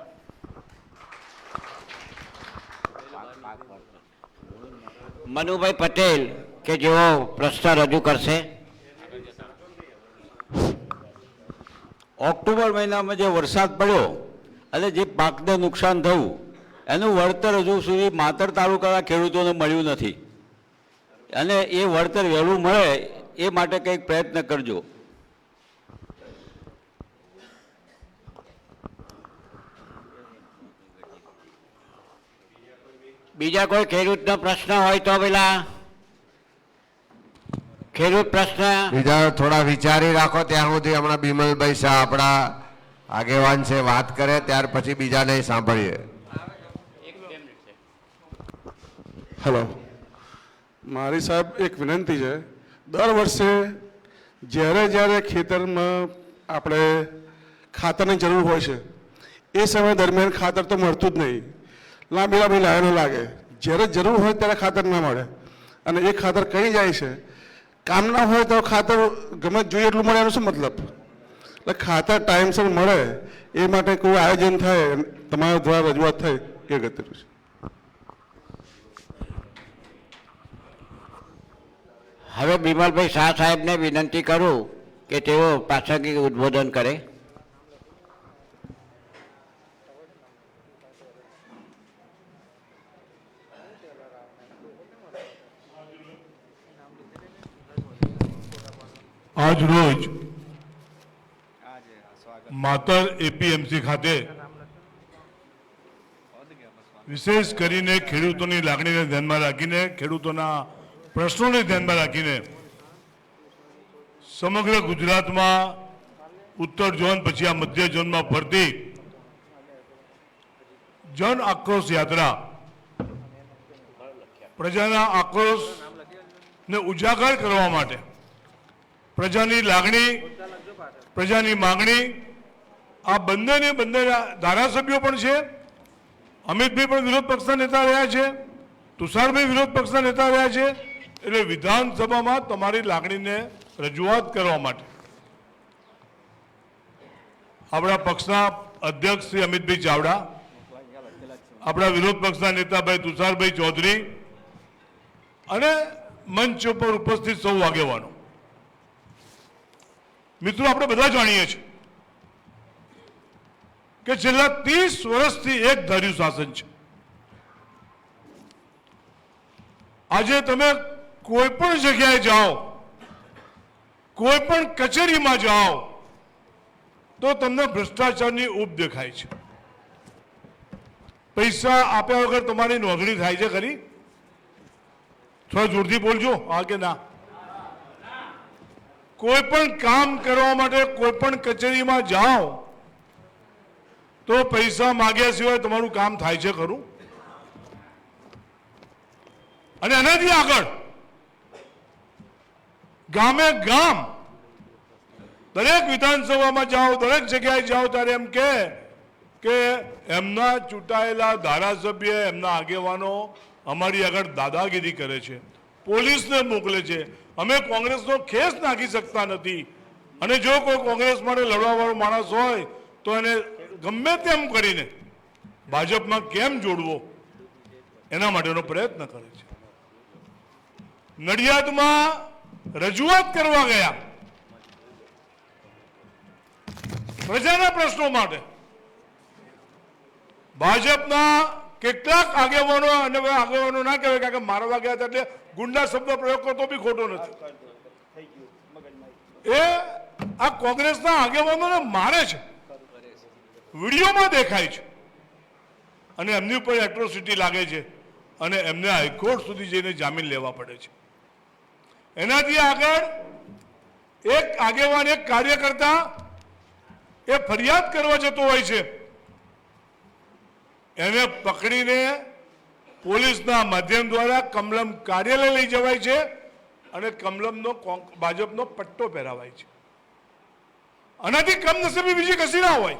મનુભાઈ પટેલ કે જેઓ પ્રશ્ન રજૂ કરશે. ઓક્ટોબર મહિનામાં જે વરસાદ પડ્યો અને જે પાકને નુકસાન થયું એનું વળતર હજુ સુધી માતર તાલુકાના ખેડૂતોને મળ્યું નથી અને એ વળતર વહેલું મળે એ માટે કંઈક પ્રયત્ન કરજો. બીજા કોઈ ખેડૂતનો પ્રશ્ન હોય તો પેલા ખેડૂત પ્રશ્ન બીજા થોડા વિચારી રાખો ત્યાં સુધી હમણાં બિમલભાઈ શાહ આપણા આગેવાન છે વાત કરે ત્યાર પછી બીજાને સાંભળીએ. હેલો, મારી સાહેબ એક વિનંતી છે. દર વર્ષે જ્યારે ખેતરમાં આપણે ખાતરની જરૂર હોય છે એ સમય દરમિયાન ખાતર તો મળતું જ નહીં, લાંબી લાઈનો લાગે. જ્યારે જરૂર હોય ત્યારે ખાતર ના મળે અને એ ખાતર કઈ જાય છે, કામ ના હોય તો ખાતર ગમે જોઈએ એટલું મળે એનો શું મતલબ? એટલે ખાતર ટાઈમસર મળે એ માટે કોઈ આયોજન થાય તમારા દ્વારા રજૂઆત થાય એ અગત્યનું છે. હવે બિમલભાઈ શાહ સાહેબને વિનંતી કરું કે તેઓ પ્રાસંગિક ઉદ્બોધન કરે. આજ રોજ માતર એપીએમસી ખાતે વિશેષ કરીને ખેડૂતોની લાગણીને ધ્યાનમાં રાખીને, ખેડૂતોના પ્રશ્નોને ધ્યાનમાં રાખીને સમગ્ર ગુજરાતમાં ઉત્તર ઝોન પછી આ મધ્ય ઝોનમાં ફરતી જન આક્રોશ યાત્રા પ્રજાના આક્રોશને ઉજાગર કરવા માટે, પ્રજાની લાગણી, પ્રજાની માંગણી, આ બંને ધારાસભ્યો પણ છે. અમિતભાઈ પણ વિરોધ પક્ષના નેતા રહ્યા છે, તુષારભાઈ વિરોધ પક્ષના નેતા રહ્યા છે. એટલે વિધાનસભામાં તમારી લાગણીને રજૂઆત કરવા માટે આપણા પક્ષના અધ્યક્ષ શ્રી અમિતભાઈ ચાવડા, આપણા વિરોધ પક્ષના નેતા ભાઈ તુષારભાઈ ચૌધરી અને મંચ ઉપર ઉપસ્થિત સૌ આગેવાનો, મિત્રો, આપણે બધા જાણીએ છીએ કે છેલ્લા 30 વર્ષથી એક ધાર્યું શાસન છે. આજે તમે કોઈ પણ જગ્યાએ જાઓ, કોઈ પણ કચેરીમાં જાઓ તો તમને ભ્રષ્ટાચારની ઊબ દેખાય છે. પૈસા આપ્યા વગર તમારી નોંધણી થાય છે ખરી? થોડા જોરથી બોલજો, હા કે ના? કોઈ પણ કામ કરવા માટે કોઈ પણ કચેરીમાં જાઓ તો પૈસા માગ્યા સિવાય તમારું કામ થાય છે ખરું? અને એનાથી આગળ ગામે ગામ દરેક વિધાનસભામાં જાઓ, દરેક જગ્યાએ જાઓ ત્યારે એમ કે એમના ચૂંટાયેલા ધારાસભ્ય, એમના આગેવાનો અમારી આગળ દાદાગીરી કરે છે, પોલીસને મોકલે છે, અમે કોંગ્રેસનો ખેસ નાખી શકતા નથી, અને જો કોઈ કોંગ્રેસ માટે લડવાવાળો માણસ હોય તો એને ગમે તેમ કરીને ભાજપમાં કેમ જોડવો એના માટેનો પ્રયત્ન કરે છે. નડિયાદમાં રજૂઆત કરવા ગયા પ્રજાના પ્રશ્નો માટે. ભાજપના કેટલાક આગેવાનો, અને આગેવાનો ના કહેવાય કારણ કે મારવા ગયા હતા એટલે ગુંડા શબ્દ પ્રયોગ કરતો બી ખોટો નથી. એ આ કોંગ્રેસના આગેવાનોને મારે છે, વિડીયોમાં દેખાય છે, અને એમની ઉપર એટ્રોસિટી લાગે છે અને એમને હાઈકોર્ટ સુધી જઈને જામીન લેવા પડે છે. એનાથી આગળ એક આગેવાન, એક કાર્યકર્તા એ ફરિયાદ કરવા જતો હોય છે, એને પકડીને પોલીસના માધ્યમ દ્વારા કમલમ કાર્યાલય લઈ જવાય છે અને કમલમનો ભાજપનો પટ્ટો પહેરાવાય છે. આનાથી કમનસીબી બીજી કશી ના હોય.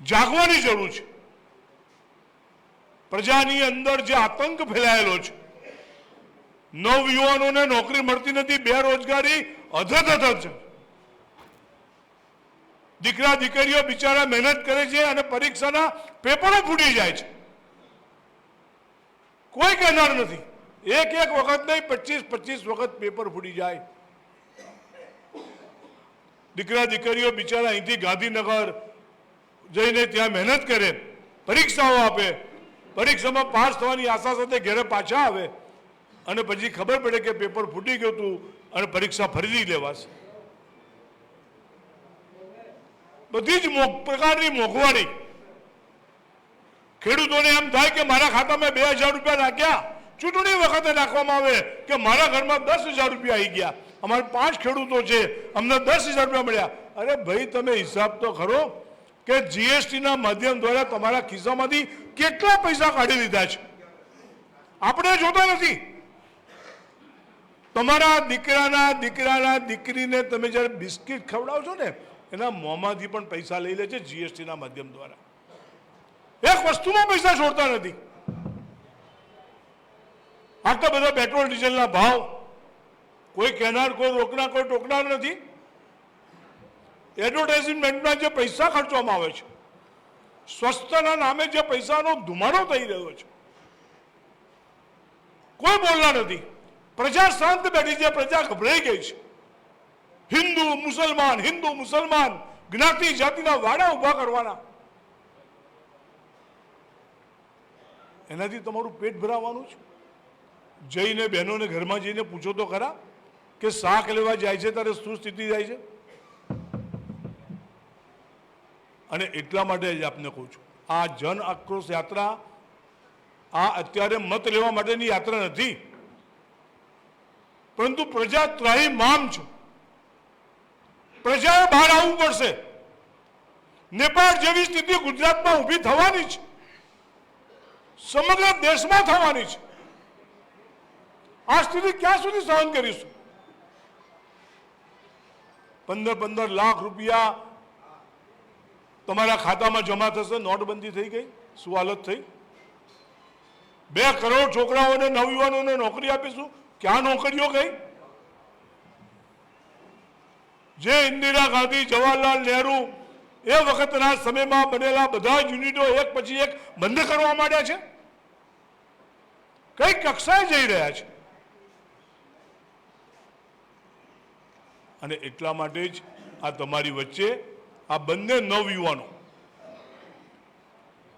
જાગવાની જરૂર છે. પ્રજાની અંદર જે આતંક ફેલાયેલો છે, નવયુવાનોને નોકરી મળતી નથી, બેરોજગારી અધધ છે, દીકરા દીકરીઓ બિચારા મહેનત કરે છે અને પરીક્ષાના પેપરો ફૂટી જાય છે. કોઈ કહેનાર નથી. એક વખત નહીં, 25 વખત પેપર ફૂટી જાય. દીકરા દીકરીઓ બિચારા અહીંથી ગાંધીનગર જઈને ત્યાં મહેનત કરે, પરીક્ષાઓ આપે, પરીક્ષામાં પાસ થવાની આશા સાથે ઘરે પાછા આવે અને પછી ખબર પડે કે પેપર ફૂટી ગયું હતું અને પરીક્ષા ફરીથી લેવાશે. બધી જ પ્રકારની મોંઘવારી. ખેડૂતોને એમ થાય કે મારા ખાતામાં 2000 રૂપિયા નાખ્યા, ચૂંટણી વખતે નાખવામાં આવે કે મારા ઘરમાં 10,000 રૂપિયા આવી ગયા, અમારે 5 ખેડૂતો છે, અમને 10,000 રૂપિયા મળ્યા. અરે ભાઈ, તમે હિસાબ તો ખરો કે જીએસટીના માધ્યમ દ્વારા તમારા ખિસ્સામાંથી કેટલા પૈસા કાઢી લીધા છે. આપણે જોતા નથી. તમારા દીકરાના દીકરીને તમે જ્યારે બિસ્કિટ ખવડાવશો ને, એના મોંમાંથી પણ પૈસા લઈ લે છે જીએસટીના માધ્યમ દ્વારા. એક વસ્તુમાં પૈસા છોડતા નથી. આટલા બધા પેટ્રોલ ડીઝલના ભાવ, કોઈ કહેનાર, કોઈ રોકનાર, કોઈ ટોકનાર નથી. એડવર્ટાઇઝમેન્ટમાં જે પૈસા ખર્ચવામાં આવે છે, સ્વસ્થતાના નામે જે પૈસાનો ધુમાડો થઈ રહ્યો છે, કોઈ બોલના નથી. પ્રજા શાંત બેઠી છે, પ્રજા ગભરાઈ ગઈ છે. હિન્દુ મુસલમાન જ્ઞાતિ જાતિના વાડા ઉભા કરવાના, એનાથી તમારું પેટ ભરાવાનું છે. જઈને બહેનોને ઘરમાં જઈને પૂછો તો ખરા કે શાક લેવા જાય છે ત્યારે શું સ્થિતિ જાય છે. અને એટલા માટે જ આપને કહું છું, આ જન આક્રોશ યાત્રા આ અત્યારે મત લેવા માટેની યાત્રા નથી, પરંતુ પ્રજા ત્રાહિમામ છે. પ્રજાએ બહાર આવવું પડશે. નેપાળ જેવી સ્થિતિ ગુજરાતમાં ઊભી થવાની છે, સમગ્ર દેશમાં થવાની છે. આ સ્થિતિ ક્યાં સુધી સહન કરીશું? 15 લાખ રૂપિયા તમારા ખાતામાં જમા થશે, નોટબંધી થઈ ગઈ, શું હાલત થઈ? 2 કરોડ છોકરાઓને, નવયુવાનોને નોકરી આપીશું, ક્યાં નોકરીઓ ગઈ? જે ઇન્દિરા ગાંધી, જવાહરલાલ નહેરુ એ વખતના સમયમાં બનેલા બધા જ યુનિટો એક પછી એક બંધ કરવા માંડ્યા છે. કઈ કક્ષાએ જઈ રહ્યા છે? અને એટલા માટે જ આ તમારી વચ્ચે આ બંને નવયુવાનો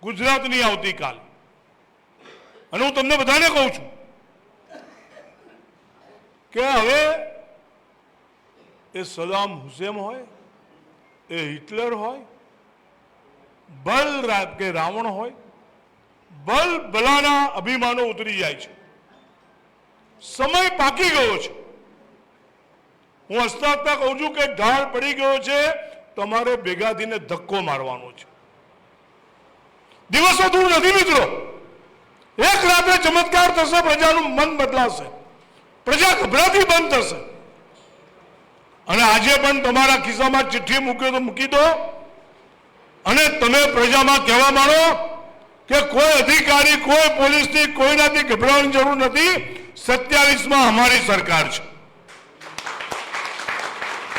ગુજરાતની આવતીકાલ, અને હું તમને બધાને કહું છું કે હવે એ સદામ હુસેન હોય, એ હિટલર હોય, કે રાવણ હોય, ભલાના અભિમાનો ઉતરી જાય છે. સમય પાકી ગયો છે. હું હસતા હસતા કહું છું કે ઢાળ પડી ગયો છે, તમારે ભેગા થઈને ધક્કો મારવાનો છે. દિવસો દૂર નથી મિત્રો. એક રાતે ચમત્કાર થશે, પ્રજાનું મન બદલાશે, પ્રજા ગભરાતી બંધ થશે. અને આજે પણ તમારા ખિસ્સામાં ચિઠ્ઠી મૂક્યો તો મૂકી દો અને તમે પ્રજામાં કહેવા માંડો કે કોઈ અધિકારી, કોઈ પોલીસની કોઈનાથી ગભરાવાની જરૂર નથી. 27માં અમારી સરકાર છે.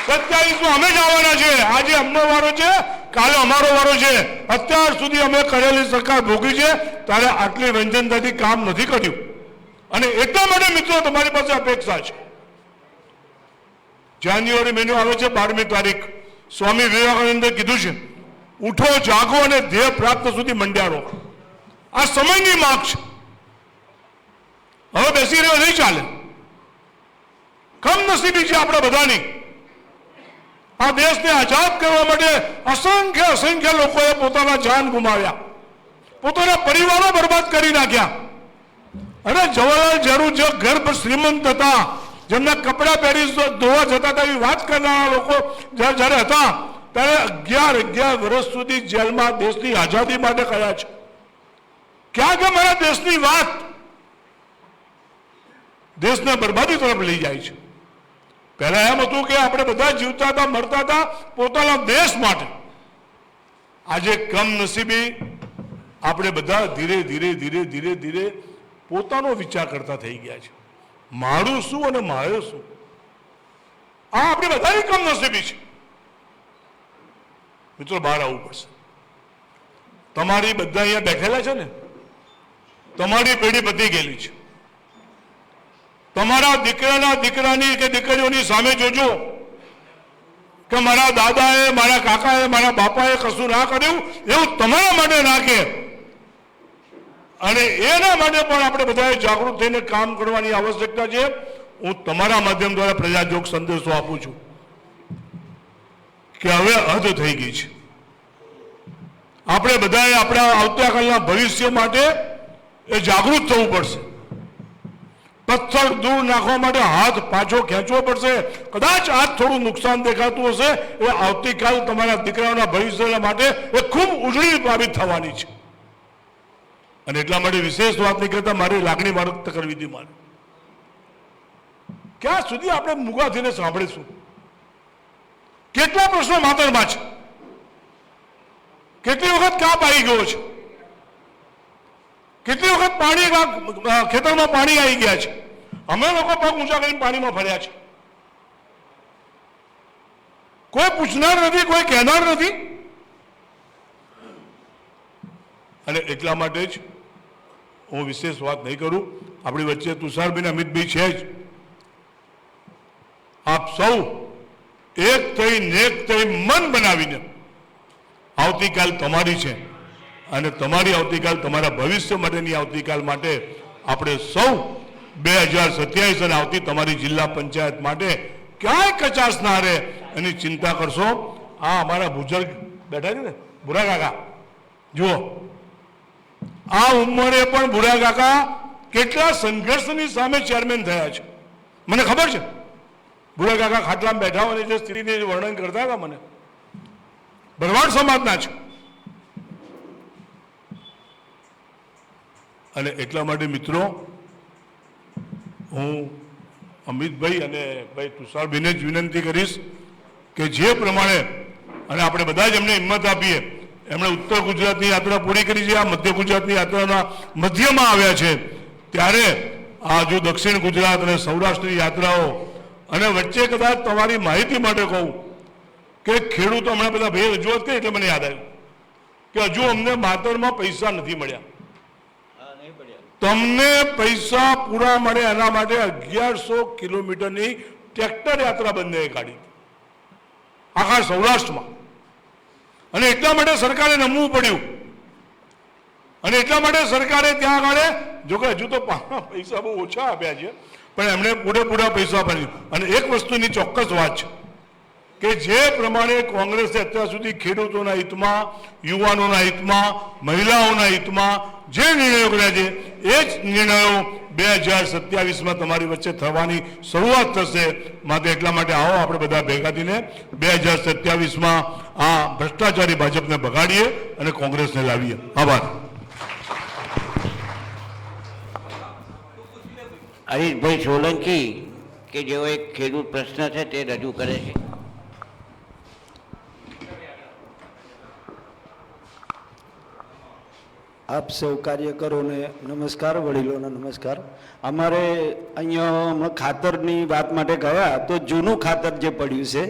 27 અમે જ આવવાના છે. આજે અમનો વારો છે, કાલે અમારો વારો છે. અત્યાર સુધી અમે કરેલી સરકાર ભોગવી છે, ત્યારે આટલી રંજનતાથી કામ નથી કર્યું. અને એટલા માટે મિત્રો તમારી પાસે અપેક્ષા છે. જાન્યુઆરી મહિનો આવે છે, 12મી તારીખ. સ્વામી વિવેકાનંદે કીધું છે, ઉઠો જાગો અને ધ્યેય પ્રાપ્ત સુધી મંડ્યા રહો. આ સમયની માંગ છે. હવે બેસી રહ્યો નહીં ચાલે. કમનસીબી છે આપણે બધાની. આ દેશને આઝાદ કરવા માટે અસંખ્ય લોકોએ પોતાના જાન ગુમાવ્યા, પોતાના પરિવારો બરબાદ કરી નાખ્યા. અને જવાહરલાલ નહેરુ જે ગર્ભ શ્રીમંત હતા, જેમના કપડા પહેરી ધોવા જતા હતા, એવી વાત કરનારા લોકો જ્યારે હતા, ત્યારે 11 વર્ષ સુધી જેલમાં દેશની આઝાદી માટે કર્યા છે. ક્યાં કે મારા દેશની વાત દેશને બરબાદી તરફ લઈ જાય છે. પહેલા એમ હતું કે આપણે બધા જીવતા હતા, મરતા હતા પોતાના દેશ માટે. આજે કમનસીબી આપણે બધા ધીરે ધીરે પોતાનો વિચાર કરતા થઈ ગયા છે. મારું શું અને મારે શું, આ આપણે બધાની કમનસીબી છે. મિત્રો, બહાર આવવું પડશે. તમારી બધા અહીંયા બેઠેલા છે ને, તમારી પેઢી બધી ગયેલી છે. તમારા દીકરાની કે દીકરીઓની સામે જોજો કે મારા દાદાએ, મારા કાકાએ, મારા બાપાએ કશું ના કર્યું એવું તમારા માટે ના કહે. અને એના માટે પણ આપણે બધાએ જાગૃત થઈને કામ કરવાની આવશ્યકતા છે. હું તમારા માધ્યમ દ્વારા પ્રજાજોગ સંદેશો આપું છું કે હવે હદ થઈ ગઈ છે. આપણે બધાએ આપણા આવતીકાલના ભવિષ્ય માટે એ જાગૃત થવું પડશે. પથ્થર દૂર નાખવા માટે હાથ પાછો ખેંચવો પડશે. કદાચ આજ થોડું નુકસાન દેખાતું હશે, એ આવતીકાલ તમારા દીકરાઓના ભવિષ્ય માટે એ ખૂબ ઉજળી સાબિત થવાની છે. અને એટલા માટે વિશેષ વાત નહીં કરતા મારી લાગણી વ્યક્ત કરવી હતી મારે. ક્યાં સુધી આપણે મૂગા થઈને સાંભળીશું? કેટલા પ્રશ્નો માતરમાં છે, કેટલી વખત કાપ આવી ગયો છે, કેટલી વખત પાણી ખેતરમાં પાણી આવી ગયા છે. અમે લોકો પગ ઊંચા કરીને પાણીમાં ફર્યા છે. કોઈ પૂછનાર નથી, કોઈ કહેનાર નથી. અને એટલા માટે જ હું વિશેષ વાત નહીં કરું. આપણી વચ્ચે તુષારભાઈ, અમિતભાઈ છે જ. આપ સૌ એક થઈ નેક થઈ મન બનાવીને આવતીકાલ તમારી છે, અને તમારી આવતીકાલ તમારા ભવિષ્ય માટેની આવતીકાલ માટે આપણે સૌ 2027 અને આવતી તમારી જિલ્લા પંચાયત માટે ક્યાંય કચાશ ના રહે એની ચિંતા કરશો. આ અમારા બુઝુર્ગ બેઠા છે ને, ભૂરા કાકા, જુઓ આ ઉંમરે પણ ભૂરા કાકા કેટલા સંઘર્ષની સામે ચેરમેન થયા છે. મને ખબર છે. ભૂરા કાકા ખાટલામાં બેઠા હોય જે સ્થિતિને વર્ણન કરતા હતા, મને ભરવાડ સમાજના છે. અને એટલા માટે મિત્રો હું અમિતભાઈ અને ભાઈ તુષારભાઈને જ વિનંતી કરીશ કે જે પ્રમાણે, અને આપણે બધા જ એમને હિંમત આપીએ, એમણે ઉત્તર ગુજરાતની યાત્રા પૂરી કરી છે, આ મધ્ય ગુજરાતની યાત્રાના મધ્યમાં આવ્યા છે, ત્યારે આ જો દક્ષિણ ગુજરાત અને સૌરાષ્ટ્રની યાત્રાઓ, અને વચ્ચે કદાચ તમારી માહિતી માટે કહું કે ખેડૂતો, હમણાં બધા ભાઈ રજૂઆત કરી એટલે મને યાદ આવ્યું કે હજુ અમને માતરમાં પૈસા નથી મળ્યા. તમને પૈસા પૂરા મળે એના માટે 1100 કિલોમીટરની ટ્રેક્ટર યાત્રા બંને કાઢી આખા સૌરાષ્ટ્રમાં. અને એટલા માટે સરકારે નમવું પડ્યું. અને એટલા માટે સરકારે ત્યાં આગળ, જોકે હજુ તો પૈસા બહુ ઓછા આપ્યા છે, પણ એમણે પૂરેપૂરા પૈસા આપ્યા. અને એક વસ્તુની ચોક્કસ વાત છે કે જે પ્રમાણે કોંગ્રેસે અત્યાર સુધી ખેડૂતોના હિતમાં, યુવાનોના હિતમાં, મહિલાઓના હિતમાં જે નિર્ણયો કર્યા છે, એ જ નિર્ણયો 2027માં તમારી વચ્ચે થવાની શરૂઆત થશે. માટે એટલા માટે આવો આપણે બધા ભેગા થઈને 2027માં આ ભ્રષ્ટાચારી ભાજપને ભગાડીએ અને કોંગ્રેસને લાવીએ. આભાર. હરીશભાઈ સોલંકી કે જેઓ એક ખેડૂત પ્રશ્ન છે તે રજૂ કરે છે. આપ સૌ કાર્યકરોને નમસ્કાર, વડીલોને નમસ્કાર. અમારે અહીંયા ખાતરની વાત માટે ગયા તો જૂનું ખાતર જે પડ્યું છે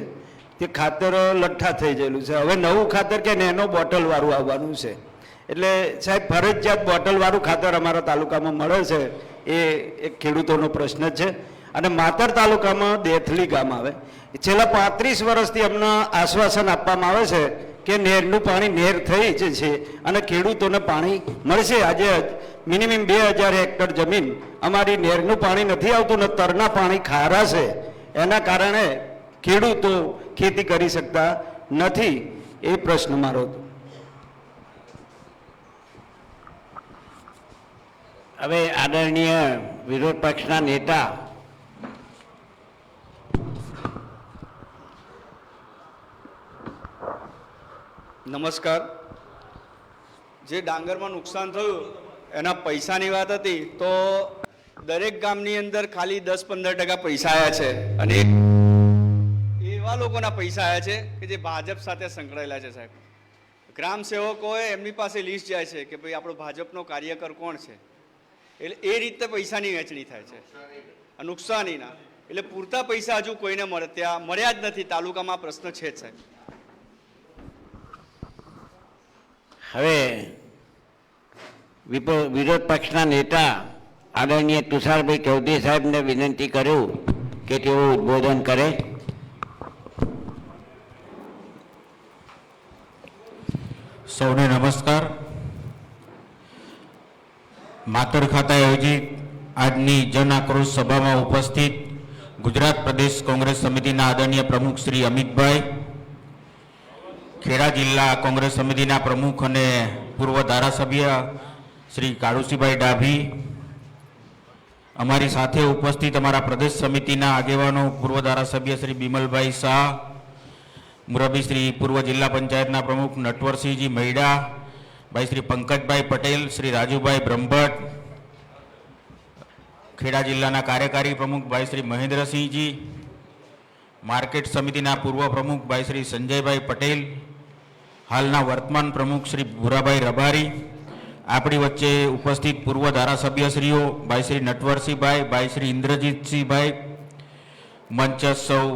તે ખાતર લઠ્ઠા થઈ ગયેલું છે. હવે નવું ખાતર કે નેનો બોટલવાળું આવવાનું છે. એટલે સાહેબ ફરજિયાત બોટલવાળું ખાતર અમારા તાલુકામાં મળે છે, એ એક ખેડૂતોનો પ્રશ્ન જ છે. અને માતર તાલુકામાં દેથલી ગામ આવે, છેલ્લા 35 વર્ષથી અમને આશ્વાસન આપવામાં આવે છે કે નહેરનું પાણી નહેર થઈ જ છે અને ખેડૂતોને પાણી મળશે. આજે મિનિમમ 2000 હેક્ટર જમીન અમારી નહેરનું પાણી નથી આવતું ને તરના પાણી ખારા છે, એના કારણે ખેડૂતો ખેતી કરી શકતા નથી. એ પ્રશ્ન મારો હતો. હવે આદરણીય વિરોધ પક્ષના નેતા નમસ્કાર. જે ડાંગરમાં નુકસાન થયું એના પૈસાની વાત હતી, તો દરેક ગામની અંદર ખાલી 10-15% પૈસા આવ્યા છે અને એવા લોકોના પૈસા આવ્યા છે કે જે ભાજપ સાથે સંકળાયેલા છે. સાહેબ, ગ્રામ સેવકોએ એમની પાસે લિસ્ટ જાય છે કે ભાઈ આપણો ભાજપનો કાર્યકર કોણ છે, એટલે એ રીતે પૈસાની વહેંચણી થાય છે નુકસાનીના. એટલે પૂરતા પૈસા હજુ કોઈને મળ્યા જ નથી. તાલુકામાં પ્રશ્ન છે જ સાહેબ. હવે વિરોધ પક્ષના નેતા આદરણીય તુષારભાઈ ચૌધરી સાહેબને વિનંતી કર્યું કે તેઓ ઉદ્બોધન કરે. સૌને નમસ્કાર. માતર ખાતે આયોજિત આજની જન આક્રોશ સભામાં ઉપસ્થિત ગુજરાત પ્રદેશ કોંગ્રેસ સમિતિના આદરણીય પ્રમુખ શ્રી અમિતભાઈ, ખેડા જિલ્લા કોંગ્રેસ સમિતિના પ્રમુખ અને પૂર્વ ધારાસભ્ય શ્રી કાળુસિંહભાઈ ડાભી, અમારી સાથે ઉપસ્થિત અમારા પ્રદેશ સમિતિના આગેવાનો પૂર્વ ધારાસભ્ય શ્રી બિમલભાઈ શાહ, મુરબ્બી શ્રી પૂર્વ જિલ્લા પંચાયતના પ્રમુખ નટવરસિંહજી મૈડા, ભાઈ શ્રી પંકજભાઈ પટેલ, શ્રી રાજુભાઈ બ્રહ્મભટ્ટ, ખેડા જિલ્લાના કાર્યકારી પ્રમુખ ભાઈ શ્રી મહેન્દ્રસિંહજી, માર્કેટ સમિતિના પૂર્વ પ્રમુખ ભાઈ શ્રી સંજયભાઈ પટેલ, હાલના વર્તમાન પ્રમુખ શ્રી ભૂરાભાઈ રબારી, આપણી વચ્ચે ઉપસ્થિત પૂર્વ ધારાસભ્યશ્રીઓ ભાઈ શ્રી નટવરસિંહભાઈ, ભાઈ શ્રી ઇન્દ્રજીતસિંહભાઈ, મંચ સૌ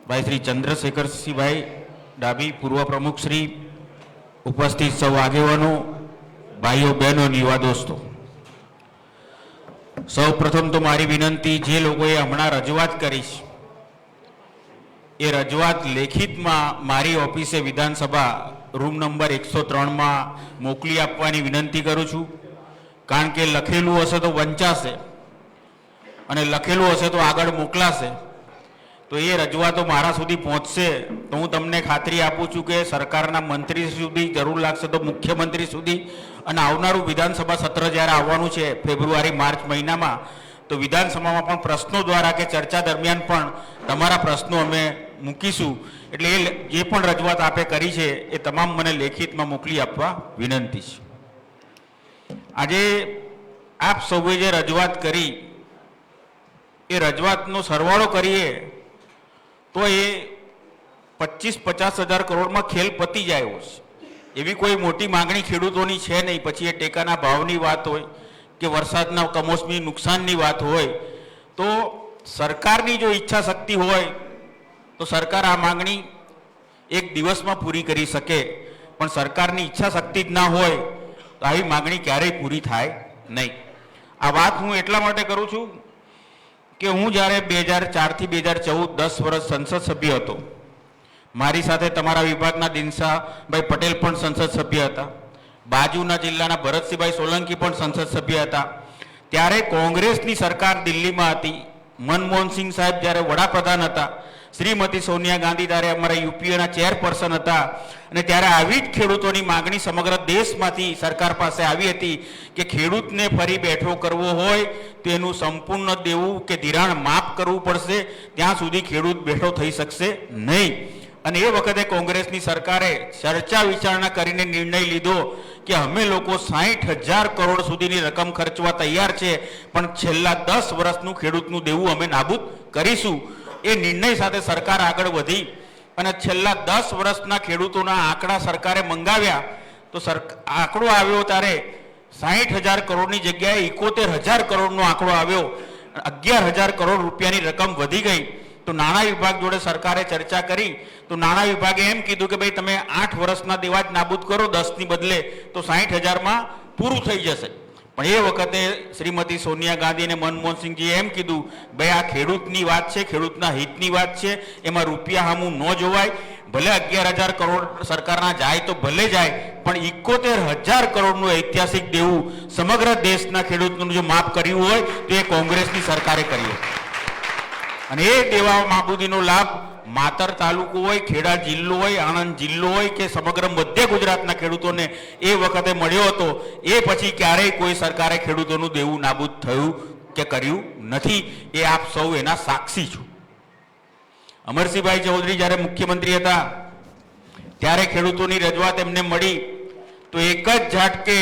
ભાઈ શ્રી ચંદ્રશેખરસિંહભાઈ ડાભી, પૂર્વ પ્રમુખ શ્રી, ઉપસ્થિત સૌ આગેવાનો, ભાઈઓ બહેનો, યુવા દોસ્તો, સૌ પ્રથમ તો મારી વિનંતી, જે લોકોએ હમણાં રજૂઆત કરી છે એ રજૂઆત લેખિતમાં મારી ઓફિસે વિધાનસભા રૂમ નંબર 103માં મોકલી આપવાની વિનંતી કરું છું. કારણ કે લખેલું હશે તો વંચાશે અને લખેલું હશે તો આગળ મોકલાશે. તો એ રજૂઆતો મારા સુધી પહોંચશે તો હું તમને ખાતરી આપું છું કે સરકારના મંત્રી સુધી, જરૂર લાગશે તો મુખ્યમંત્રી સુધી, અને આવનારું વિધાનસભા સત્ર જ્યારે આવવાનું છે ફેબ્રુઆરી-માર્ચ મહિનામાં, તો વિધાનસભામાં પણ પ્રશ્નો દ્વારા કે ચર્ચા દરમિયાન પણ તમારા પ્રશ્નો અમે મૂકીશું. એટલે એ જે પણ રજૂઆત આપે કરી છે એ તમામ મને લેખિતમાં મોકલી આપવા વિનંતી છે. આજે આપ સૌએ જે રજૂઆત કરી એ રજૂઆતનો સરવાળો કરીએ તો એ 25-50 હજાર કરોડમાં ખેલ પતી જાય એવો છે. એવી કોઈ મોટી માંગણી ખેડૂતોની છે નહીં. પછી એ ટેકાના ભાવની વાત હોય કે વરસાદના કમોસમી નુકસાનની વાત હોય, તો સરકારની જો ઈચ્છા શક્તિ હોય તો સરકાર આ માંગણી એક દિવસમાં પૂરી કરી શકે. પણ સરકારની ઈચ્છા શક્તિ જ ના હોય તો આવી માંગણી ક્યારેય પૂરી થાય નહીં. આ વાત હું એટલા માટે કરું છું કે હું જ્યારે 2004થી 2014 10 વર્ષ સંસદ સભ્ય હતો, મારી સાથે તમારા વિભાગના દિનસાભાઈ પટેલ પણ સંસદ સભ્ય હતા, બાજુના જિલ્લાના ભરતસિંહભાઈ સોલંકી પણ સંસદ સભ્ય હતા. ત્યારે કોંગ્રેસની સરકાર દિલ્હીમાં હતી, મનમોહનસિંહ સાહેબ જ્યારે વડાપ્રધાન હતા, શ્રીમતી સોનિયા ગાંધી ત્યારે અમારા યુપીએના ચેરપર્સન હતા, અને ત્યારે આવી જ ખેડૂતોની માગણી સમગ્ર દેશમાંથી સરકાર પાસે આવી હતી કે ખેડૂતને ફરી બેઠો કરવો હોય તો એનું સંપૂર્ણ દેવું કે ધિરાણ માફ કરવું પડશે, ત્યાં સુધી ખેડૂત બેઠો થઈ શકશે નહીં. અને એ વખતે કોંગ્રેસની સરકારે ચર્ચા વિચારણા કરીને નિર્ણય લીધો કે અમે લોકો 60,000 કરોડ સુધીની રકમ ખર્ચવા તૈયાર છે, પણ છેલ્લા 10 વર્ષનું ખેડૂતનું દેવું અમે નાબૂદ કરીશું. એ નિર્ણય સાથે સરકાર આગળ વધી અને છેલ્લા 10 વર્ષના ખેડૂતોના આંકડા સરકારે મંગાવ્યા તો આંકડો આવ્યો ત્યારે 60,000 કરોડની જગ્યાએ 71,000 કરોડનો આંકડો આવ્યો. 11,000 કરોડ રૂપિયાની રકમ વધી ગઈ. તો નાણાં વિભાગ જોડે સરકારે ચર્ચા કરી તો નાણાં વિભાગે એમ કીધું કે ભાઈ તમે 8 વર્ષના દેવા જ નાબૂદ કરો 10ની બદલે તો 60,000માં પૂરું થઈ જશે. પણ એ વખતે શ્રીમતી સોનિયા ગાંધી અને મનમોહનસિંહજીએ એમ કીધું ભાઈ આ ખેડૂતની વાત છે, ખેડૂતના હિતની વાત છે, એમાં રૂપિયા હામું ન જોવાય. ભલે 11,000 કરોડ સરકારના જાય તો ભલે જાય, પણ 71,000 કરોડનું ઐતિહાસિક દેવું સમગ્ર દેશના ખેડૂતોનું જો માફ કર્યું હોય તો એ કોંગ્રેસની સરકારે કર્યું. અને એ દેવા માબૂદીનો લાભ માતર તાલુકો હોય, ખેડા જિલ્લો હોય, આણંદ જિલ્લો હોય કે સમગ્ર મધ્ય ગુજરાતના ખેડૂતોને એ વખતે મળ્યો હતો. એ પછી ક્યારેય કોઈ સરકારે ખેડૂતોનું દેવું નાબૂદ થયું કે કર્યું નથી. એ આપ સૌ એના સાક્ષી છો. અમરસિંહભાઈ ચૌધરી જ્યારે મુખ્યમંત્રી હતા ત્યારે ખેડૂતોની રજૂઆત એમને મળી તો એક જ ઝાટકે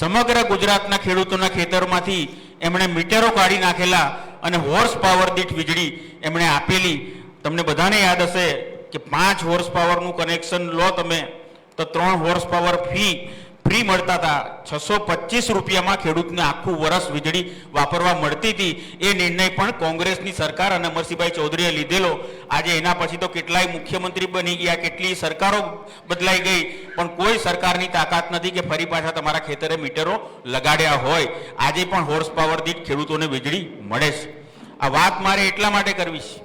સમગ્ર ગુજરાતના ખેડૂતોના ખેતરમાંથી એમણે મીટરો કાઢી નાખેલા અને હોર્સ પાવર દીઠ વીજળી એમણે આપેલી. તમને બધાને યાદ હશે કે 5 હોર્સ પાવરનું કનેક્શન લો તમે તો 3 હોર્સ પાવર ફ્રી મળતા હતા. 625 રૂપિયામાં ખેડૂતને આખું વર્ષ વીજળી વાપરવા મળતી હતી. એ નિર્ણય પણ કોંગ્રેસની સરકાર અને અમરસિંહભાઈ ચૌધરીએ લીધેલો. આજે એના પછી તો કેટલાય મુખ્યમંત્રી બની ગયા, કેટલી સરકારો બદલાઈ ગઈ, પણ કોઈ સરકારની તાકાત નથી કે ફરી પાછા તમારા ખેતરે મીટરો લગાડ્યા હોય. આજે પણ હોર્સ પાવર દીઠ ખેડૂતોને વીજળી મળે છે. આ વાત મારે એટલા માટે કરવી છે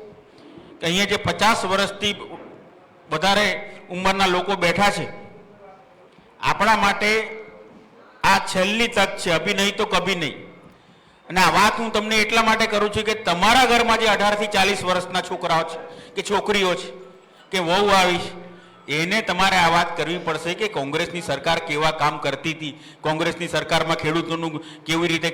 કે અહીંયા જે 50 વર્ષથી વધારે ઉંમરના લોકો બેઠા છે, આપણા માટે આ છેલ્લી તક છે, અભી નહીં તો કભી નહીં. અને આ વાત હું તમને એટલા માટે કરું છું કે તમારા ઘરમાં જે 18 થી 40 વર્ષના છોકરાઓ છે કે છોકરીઓ છે કે વહુ આવી છે, એને તમારે આ વાત કરવી પડશે કે કોંગ્રેસની સરકાર કેવા કામ કરતી હતી, કોંગ્રેસની સરકારમાં ખેડૂતોનું કેવી રીતે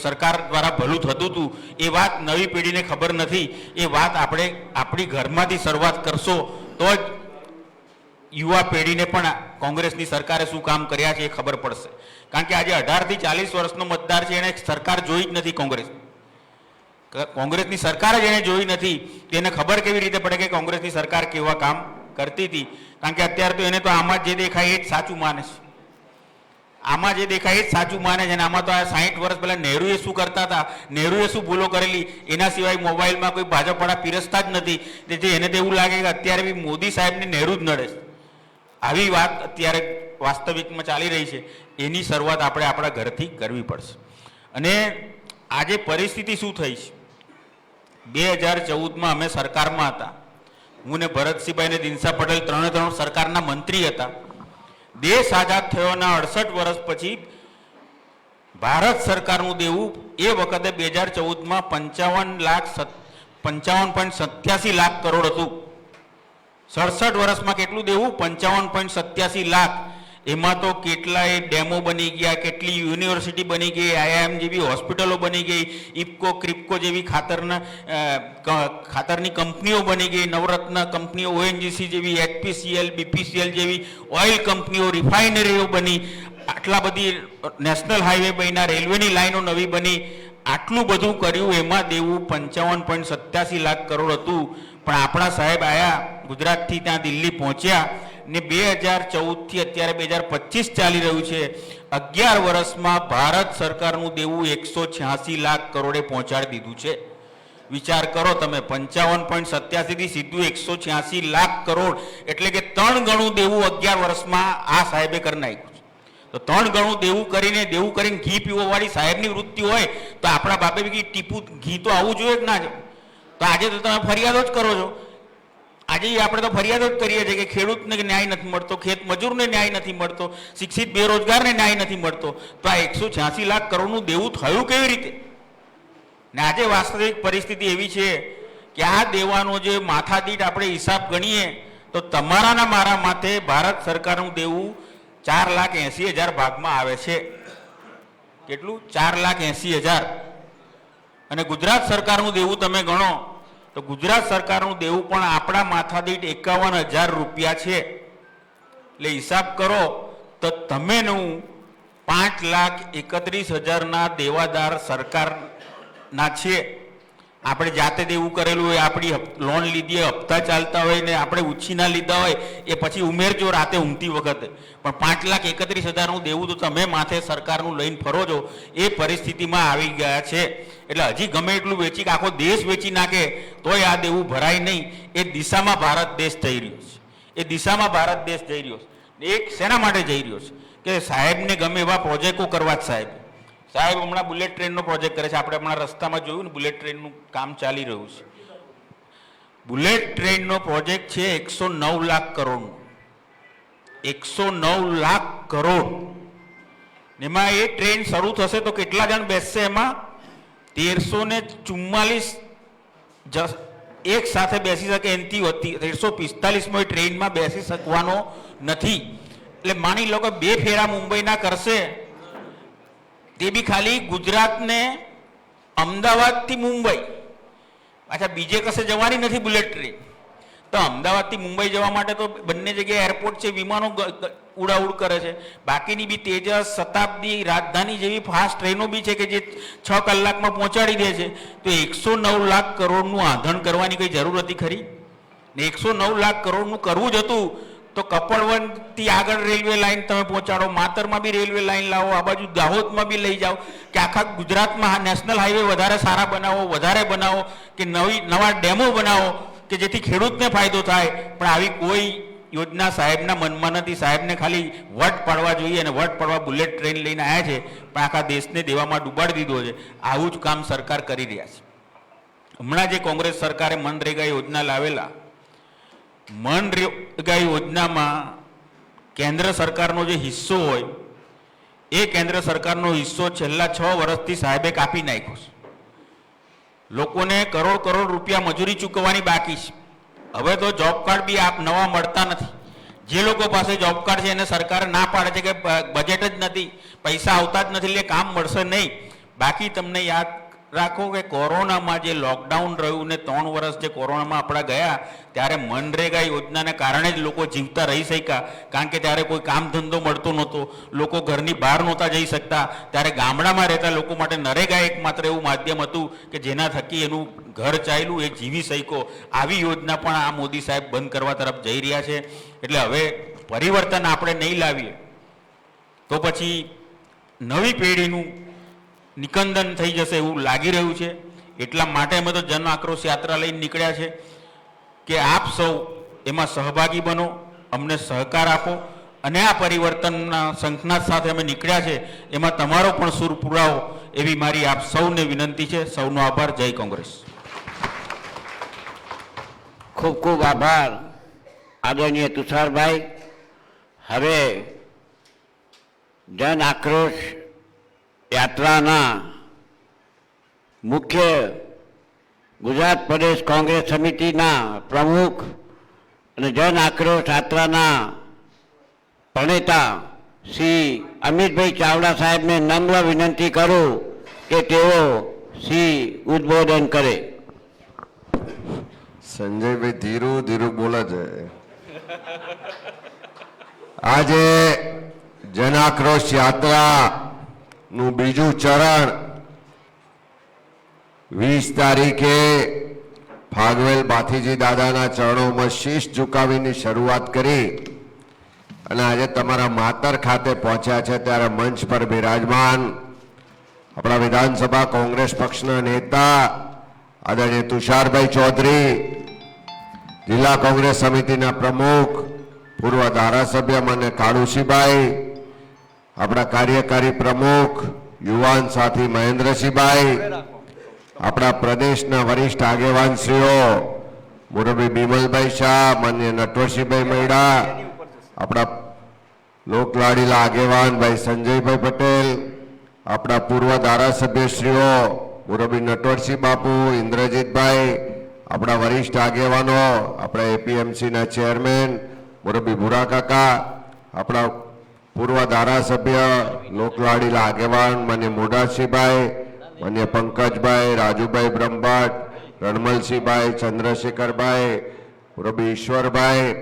સરકાર દ્વારા ભલું થતું હતું. એ વાત નવી પેઢીને ખબર નથી. એ વાત આપણે આપણી ઘરમાંથી શરૂઆત કરશો તો જ યુવા પેઢીને પણ કોંગ્રેસની સરકારે શું કામ કર્યા છે એ ખબર પડશે. કારણ કે આજે 18 થી 40 વર્ષનો મતદાર છે, એને સરકાર જોઈ જ નથી. કોંગ્રેસની સરકાર જ એને જોઈ નથી. તેને ખબર કેવી રીતે પડે કે કોંગ્રેસની સરકાર કેવા કામ કરતી હતી? કારણ કે અત્યારે તો એને તો આમાં જે દેખાય એ જ સાચું માને છે. આમાં જે દેખાય એ જ સાચું માને છે. અને આમાં તો આ 60 વર્ષ પહેલા નહેરુએ શું કરતા હતા, નહેરુએ શું ભૂલો કરેલી, એના સિવાય મોબાઈલમાં કોઈ ભાજપવાળા પીરસતા જ નથી. તેથી એને તો એવું લાગે કે અત્યારે બી મોદી સાહેબને નહેરુ જ નડે છે. આવી વાત અત્યારે વાસ્તવિકમાં ચાલી રહી છે. એની શરૂઆત આપણે આપણા ઘરથી કરવી પડશે. અને આજે પરિસ્થિતિ શું થઈ છે, 2014માં અમે સરકારમાં હતા. હું ને ભરતસિંહભાઈ ને દિનસા પટેલ ત્રણે સરકારના મંત્રી હતા. દેશ આઝાદ થયોના 68 વર્ષ પછી ભારત સરકારનું દેવું એ વખતે 2014માં 55,87 લાખ કરોડ હતું. 67 વર્ષમાં કેટલું દેવું? 55.87 લાખ. એમાં તો કેટલાય ડેમો બની ગયા, કેટલી યુનિવર્સિટી બની ગઈ, IIM જેવી હોસ્પિટલો બની ગઈ, ઇફકો ક્રિપ્કો જેવી ખાતરની કંપનીઓ બની ગઈ, નવરત્ન કંપનીઓ, ONGC જેવી, HPCL, BPCL જેવી ઓઇલ કંપનીઓ, રિફાઇનરીઓ બની, આટલા બધી નેશનલ હાઈવે બન્યા, રેલવેની લાઈનો નવી બની. આટલું બધું કર્યું, એમાં દેવું 55.87 લાખ કરોડ હતું. પણ આપણા સાહેબ આયા ગુજરાતથી ત્યાં દિલ્હી પહોંચ્યા ને 2014થી અત્યારે 2025 ચાલી રહ્યું છે. 11 વર્ષમાં ભારત સરકારનું દેવું 186 લાખ કરોડે પહોંચાડી દીધું છે. વિચાર કરો તમે, 55.87 થી સીધું 186 લાખ કરોડ, એટલે કે 3 ગણું દેવું 11 વર્ષમાં આ સાહેબે કરી નાખ્યું છે. તો 3 ગણું દેવું કરીને ઘી પીવાવાળી સાહેબની વૃત્તિ હોય તો આપણા બાપે બી ટીપું ઘી તો આવવું જોઈએ કે ના? તો આજે તો તમે ફરિયાદો જ કરો છો. આજે આપણે તો ફરિયાદો જ કરીએ છીએ કે ખેડૂતને ન્યાય નથી મળતો, ખેત મજૂરને ન્યાય નથી મળતો, શિક્ષિત બેરોજગારને ન્યાય નથી મળતો. તો આ 186 લાખ કરોડનું દેવું થયું કેવી રીતે? ને આજે વાસ્તવિક પરિસ્થિતિ એવી છે કે આ દેવાનો જે માથાદીઠ આપણે હિસાબ ગણીએ તો તમારાના મારા માથે ભારત સરકારનું દેવું 4,80,000 ભાગમાં આવે છે. કેટલું? 4,80,000. અને ગુજરાત સરકારનું દેવું તમે ગણો તો ગુજરાત સરકારનું દેવું પણ આપણા માથાદીઠ 51,000 રૂપિયા છે. એટલે હિસાબ કરો તો તમે 5,31,000ના દેવાદાર સરકારના છે. આપણે જાતે દેવું કરેલું હોય, આપણી લોન લીધી હોય, હપ્તા ચાલતા હોય ને આપણે ઉછીના લીધા હોય, એ પછી ઉમેરજો રાતે ઊંઘતી વખતે. પણ 5,31,000નું દેવું તો તમે માથે સરકારનું લઈને ફરો છો, એ પરિસ્થિતિમાં આવી ગયા છે. એટલે હજી ગમે એટલું વેચી આખો દેશ વેચી નાખે તોય આ દેવું ભરાય નહીં. એ દિશામાં ભારત દેશ જઈ રહ્યો છે. એ દિશામાં ભારત દેશ જઈ રહ્યો છે. એક શેના માટે જઈ રહ્યો છે કે સાહેબને ગમે એવા પ્રોજેક્ટો કરવા જ સાહેબ હમણાં બુલેટ ટ્રેનનો પ્રોજેક્ટ કરે છે. આપણે હમણાં રસ્તામાં જોયું ને, બુલેટ ટ્રેનનું કામ ચાલી રહ્યું છે. બુલેટ ટ્રેનનો પ્રોજેક્ટ છે 109 લાખ કરોડનો. 109 લાખ કરોડ. એમાં એ ટ્રેન શરૂ થશે તો કેટલા જણ બેસશે એમાં? 1344 એક સાથે બેસી શકે. એનાથી 1345માં એ ટ્રેનમાં બેસી શકવાનો નથી. એટલે માની લો કે 2 ફેરા મુંબઈના કરશે, તે બી ખાલી ગુજરાતને અમદાવાદથી મુંબઈ. અચ્છા, બીજે કશે જવાની નથી બુલેટ ટ્રેન. તો અમદાવાદથી મુંબઈ જવા માટે તો બંને જગ્યાએ એરપોર્ટ છે, વિમાનો ઉડાઉડ કરે છે. બાકીની બી તેજસ, શતાબ્દી, રાજધાની જેવી ફાસ્ટ ટ્રેનો બી છે કે જે 6 કલાકમાં પહોંચાડી દે છે. તો 109 લાખ કરોડનું આંધણ કરવાની કંઈ જરૂર હતી ખરી? ને 109 લાખ કરોડનું કરવું જ હતું તો કપડવનથી આગળ રેલવે લાઇન તમે પહોંચાડો, માતરમાં બી રેલવે લાઇન લાવો, આ બાજુ દાહોદમાં બી લઈ જાઓ, કે આખા ગુજરાતમાં નેશનલ હાઈવે વધારે સારા બનાવો, વધારે બનાવો, કે નવા ડેમો બનાવો કે જેથી ખેડૂતને ફાયદો થાય. પણ આવી કોઈ યોજના સાહેબના મનમાં નથી. સાહેબને ખાલી વટ પાડવા જોઈએ અને વટ પાડવા બુલેટ ટ્રેન લઈને આવ્યા છે, પણ આખા દેશને દેવામાં ડૂબાડી દીધો છે. આવું જ કામ સરકાર કરી રહ્યા છે. હમણાં જે કોંગ્રેસ સરકારે મનરેગા યોજના લાવેલા, મનરેગા યોજનામાં કેન્દ્ર સરકારનો જે હિસ્સો હોય, એ કેન્દ્ર સરકારનો હિસ્સો છેલ્લા 6 વર્ષથી સાહેબે કાપી નાખ્યો છે. લોકોને કરોડ રૂપિયા મજૂરી ચૂકવવાની બાકી છે. હવે તો જોબ કાર્ડ બી નવા મળતા નથી. જે લોકો પાસે જોબ કાર્ડ છે એને સરકારે ના પાડે છે કે બજેટ જ નથી, પૈસા આવતા જ નથી, એટલે કામ મળશે નહીં. બાકી તમને યાદ રાખો કે કોરોનામાં જે લોકડાઉન રહ્યું ને 3 વર્ષ જે કોરોનામાં આપણા ગયા, ત્યારે મનરેગા યોજનાને કારણે જ લોકો જીવતા રહી શક્યા. કારણ કે ત્યારે કોઈ કામ ધંધો મળતો નહોતો, લોકો ઘરની બહાર નહોતા જઈ શકતા. ત્યારે ગામડામાં રહેતા લોકો માટે નરેગા એકમાત્ર એવું માધ્યમ હતું કે જેના થકી એનું ઘર ચાલ્યું, એ જીવી શક્યો. આવી યોજના પણ આ મોદી સાહેબ બંધ કરવા તરફ જઈ રહ્યા છે. એટલે હવે પરિવર્તન આપણે નહીં લાવીએ તો પછી નવી પેઢીનું નિકંદન થઈ જશે એવું લાગી રહ્યું છે. એટલા માટે અમે તો જન આક્રોશ યાત્રા લઈને નીકળ્યા છે કે આપ સૌ એમાં સહભાગી બનો, અમને સહકાર આપો અને આ પરિવર્તનના શંખનાદ સાથે અમે નીકળ્યા છે એમાં તમારો પણ સૂર પુરાવો એવી મારી આપ સૌને વિનંતી છે. સૌનો આભાર. જય કોંગ્રેસ. ખૂબ ખૂબ આભાર આદરણીય તુષારભાઈ. હવે જન આક્રોશ યાત્રાના મુખ્ય ગુજરાત પ્રદેશ કોંગ્રેસ સમિતિના પ્રમુખ અને જન આક્રોશ યાત્રાના પ્રણેતા શ્રી અમિતભાઈ ચાવડા સાહેબને નમ્ર વિનંતી કરું કે તેઓ શ્રી ઉદ્બોધન કરે. સંજયભાઈ ધીરું બોલે છે. આજે જન આક્રોશ યાત્રા નું બીજું ચરણ 20 તારીખે ફાગવેલ ભાથીજી દાદાના ચરણોમાં શીશ ઝુકાવીની શરૂઆત કરી અને આજે તમારા માતર ખાતે પહોંચ્યા છે. ત્યારે મંચ પર બિરાજમાન આપણા વિધાનસભા કોંગ્રેસ પક્ષના નેતા આદરણીય તુષારભાઈ ચૌધરી, જિલ્લા કોંગ્રેસ સમિતિના પ્રમુખ પૂર્વ ધારાસભ્ય માન્ય કાળુસિંહભાઈ, આપણા કાર્યકારી પ્રમુખ યુવાન સાથી મહેન્દ્રસિંહભાઈ, આપણા પ્રદેશના વરિષ્ઠ આગેવાનશ્રીઓ મુરબી બિમલભાઈ શાહ, માન્ય નટવરસિંહભાઈ મૈડા, આપણા લોકલાડીલા આગેવાન ભાઈ સંજયભાઈ પટેલ, આપણા પૂર્વ ધારાસભ્યશ્રીઓ મુરબી નટવરસિંહ બાપુ, ઇન્દ્રજીતભાઈ, આપણા વરિષ્ઠ આગેવાનો, આપણા એપીએમસીના ચેરમેન મુરબી ભુરા કાકા, આપણા પૂર્વ ધારાસભ્ય લોકલાડીલા આગેવાન માન્ય મોડાસિંહભાઈ, માન્ય પંકજભાઈ, રાજુભાઈ બ્રહ્મભટ્ટ, રણમલસિંહભાઈ, ચંદ્રશેખરભાઈ, મુરબી ઈશ્વરભાઈ,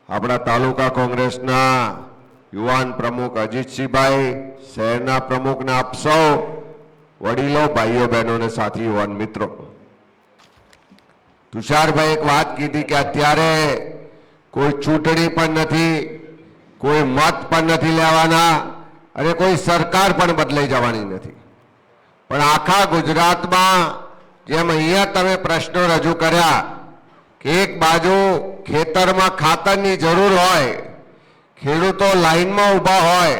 આપણા તાલુકા કોંગ્રેસના યુવાન પ્રમુખ અજીતસિંહભાઈ, શહેરના પ્રમુખના આપ સૌ વડીલો, ભાઈઓ બહેનો અને સાથી યુવાન મિત્રો, તુષારભાઈ એક વાત કીધી કે અત્યારે કોઈ ચૂંટણી પણ નથી, કોઈ મત પણ નથી લેવાના અને કોઈ સરકાર પણ બદલાઈ જવાની નથી. પણ આખા ગુજરાતમાં જેમ અહીંયા તમે પ્રશ્નો રજૂ કર્યા કે એક બાજુ ખેતરમાં ખાતરની જરૂર હોય, ખેડૂતો લાઈનમાં ઊભા હોય,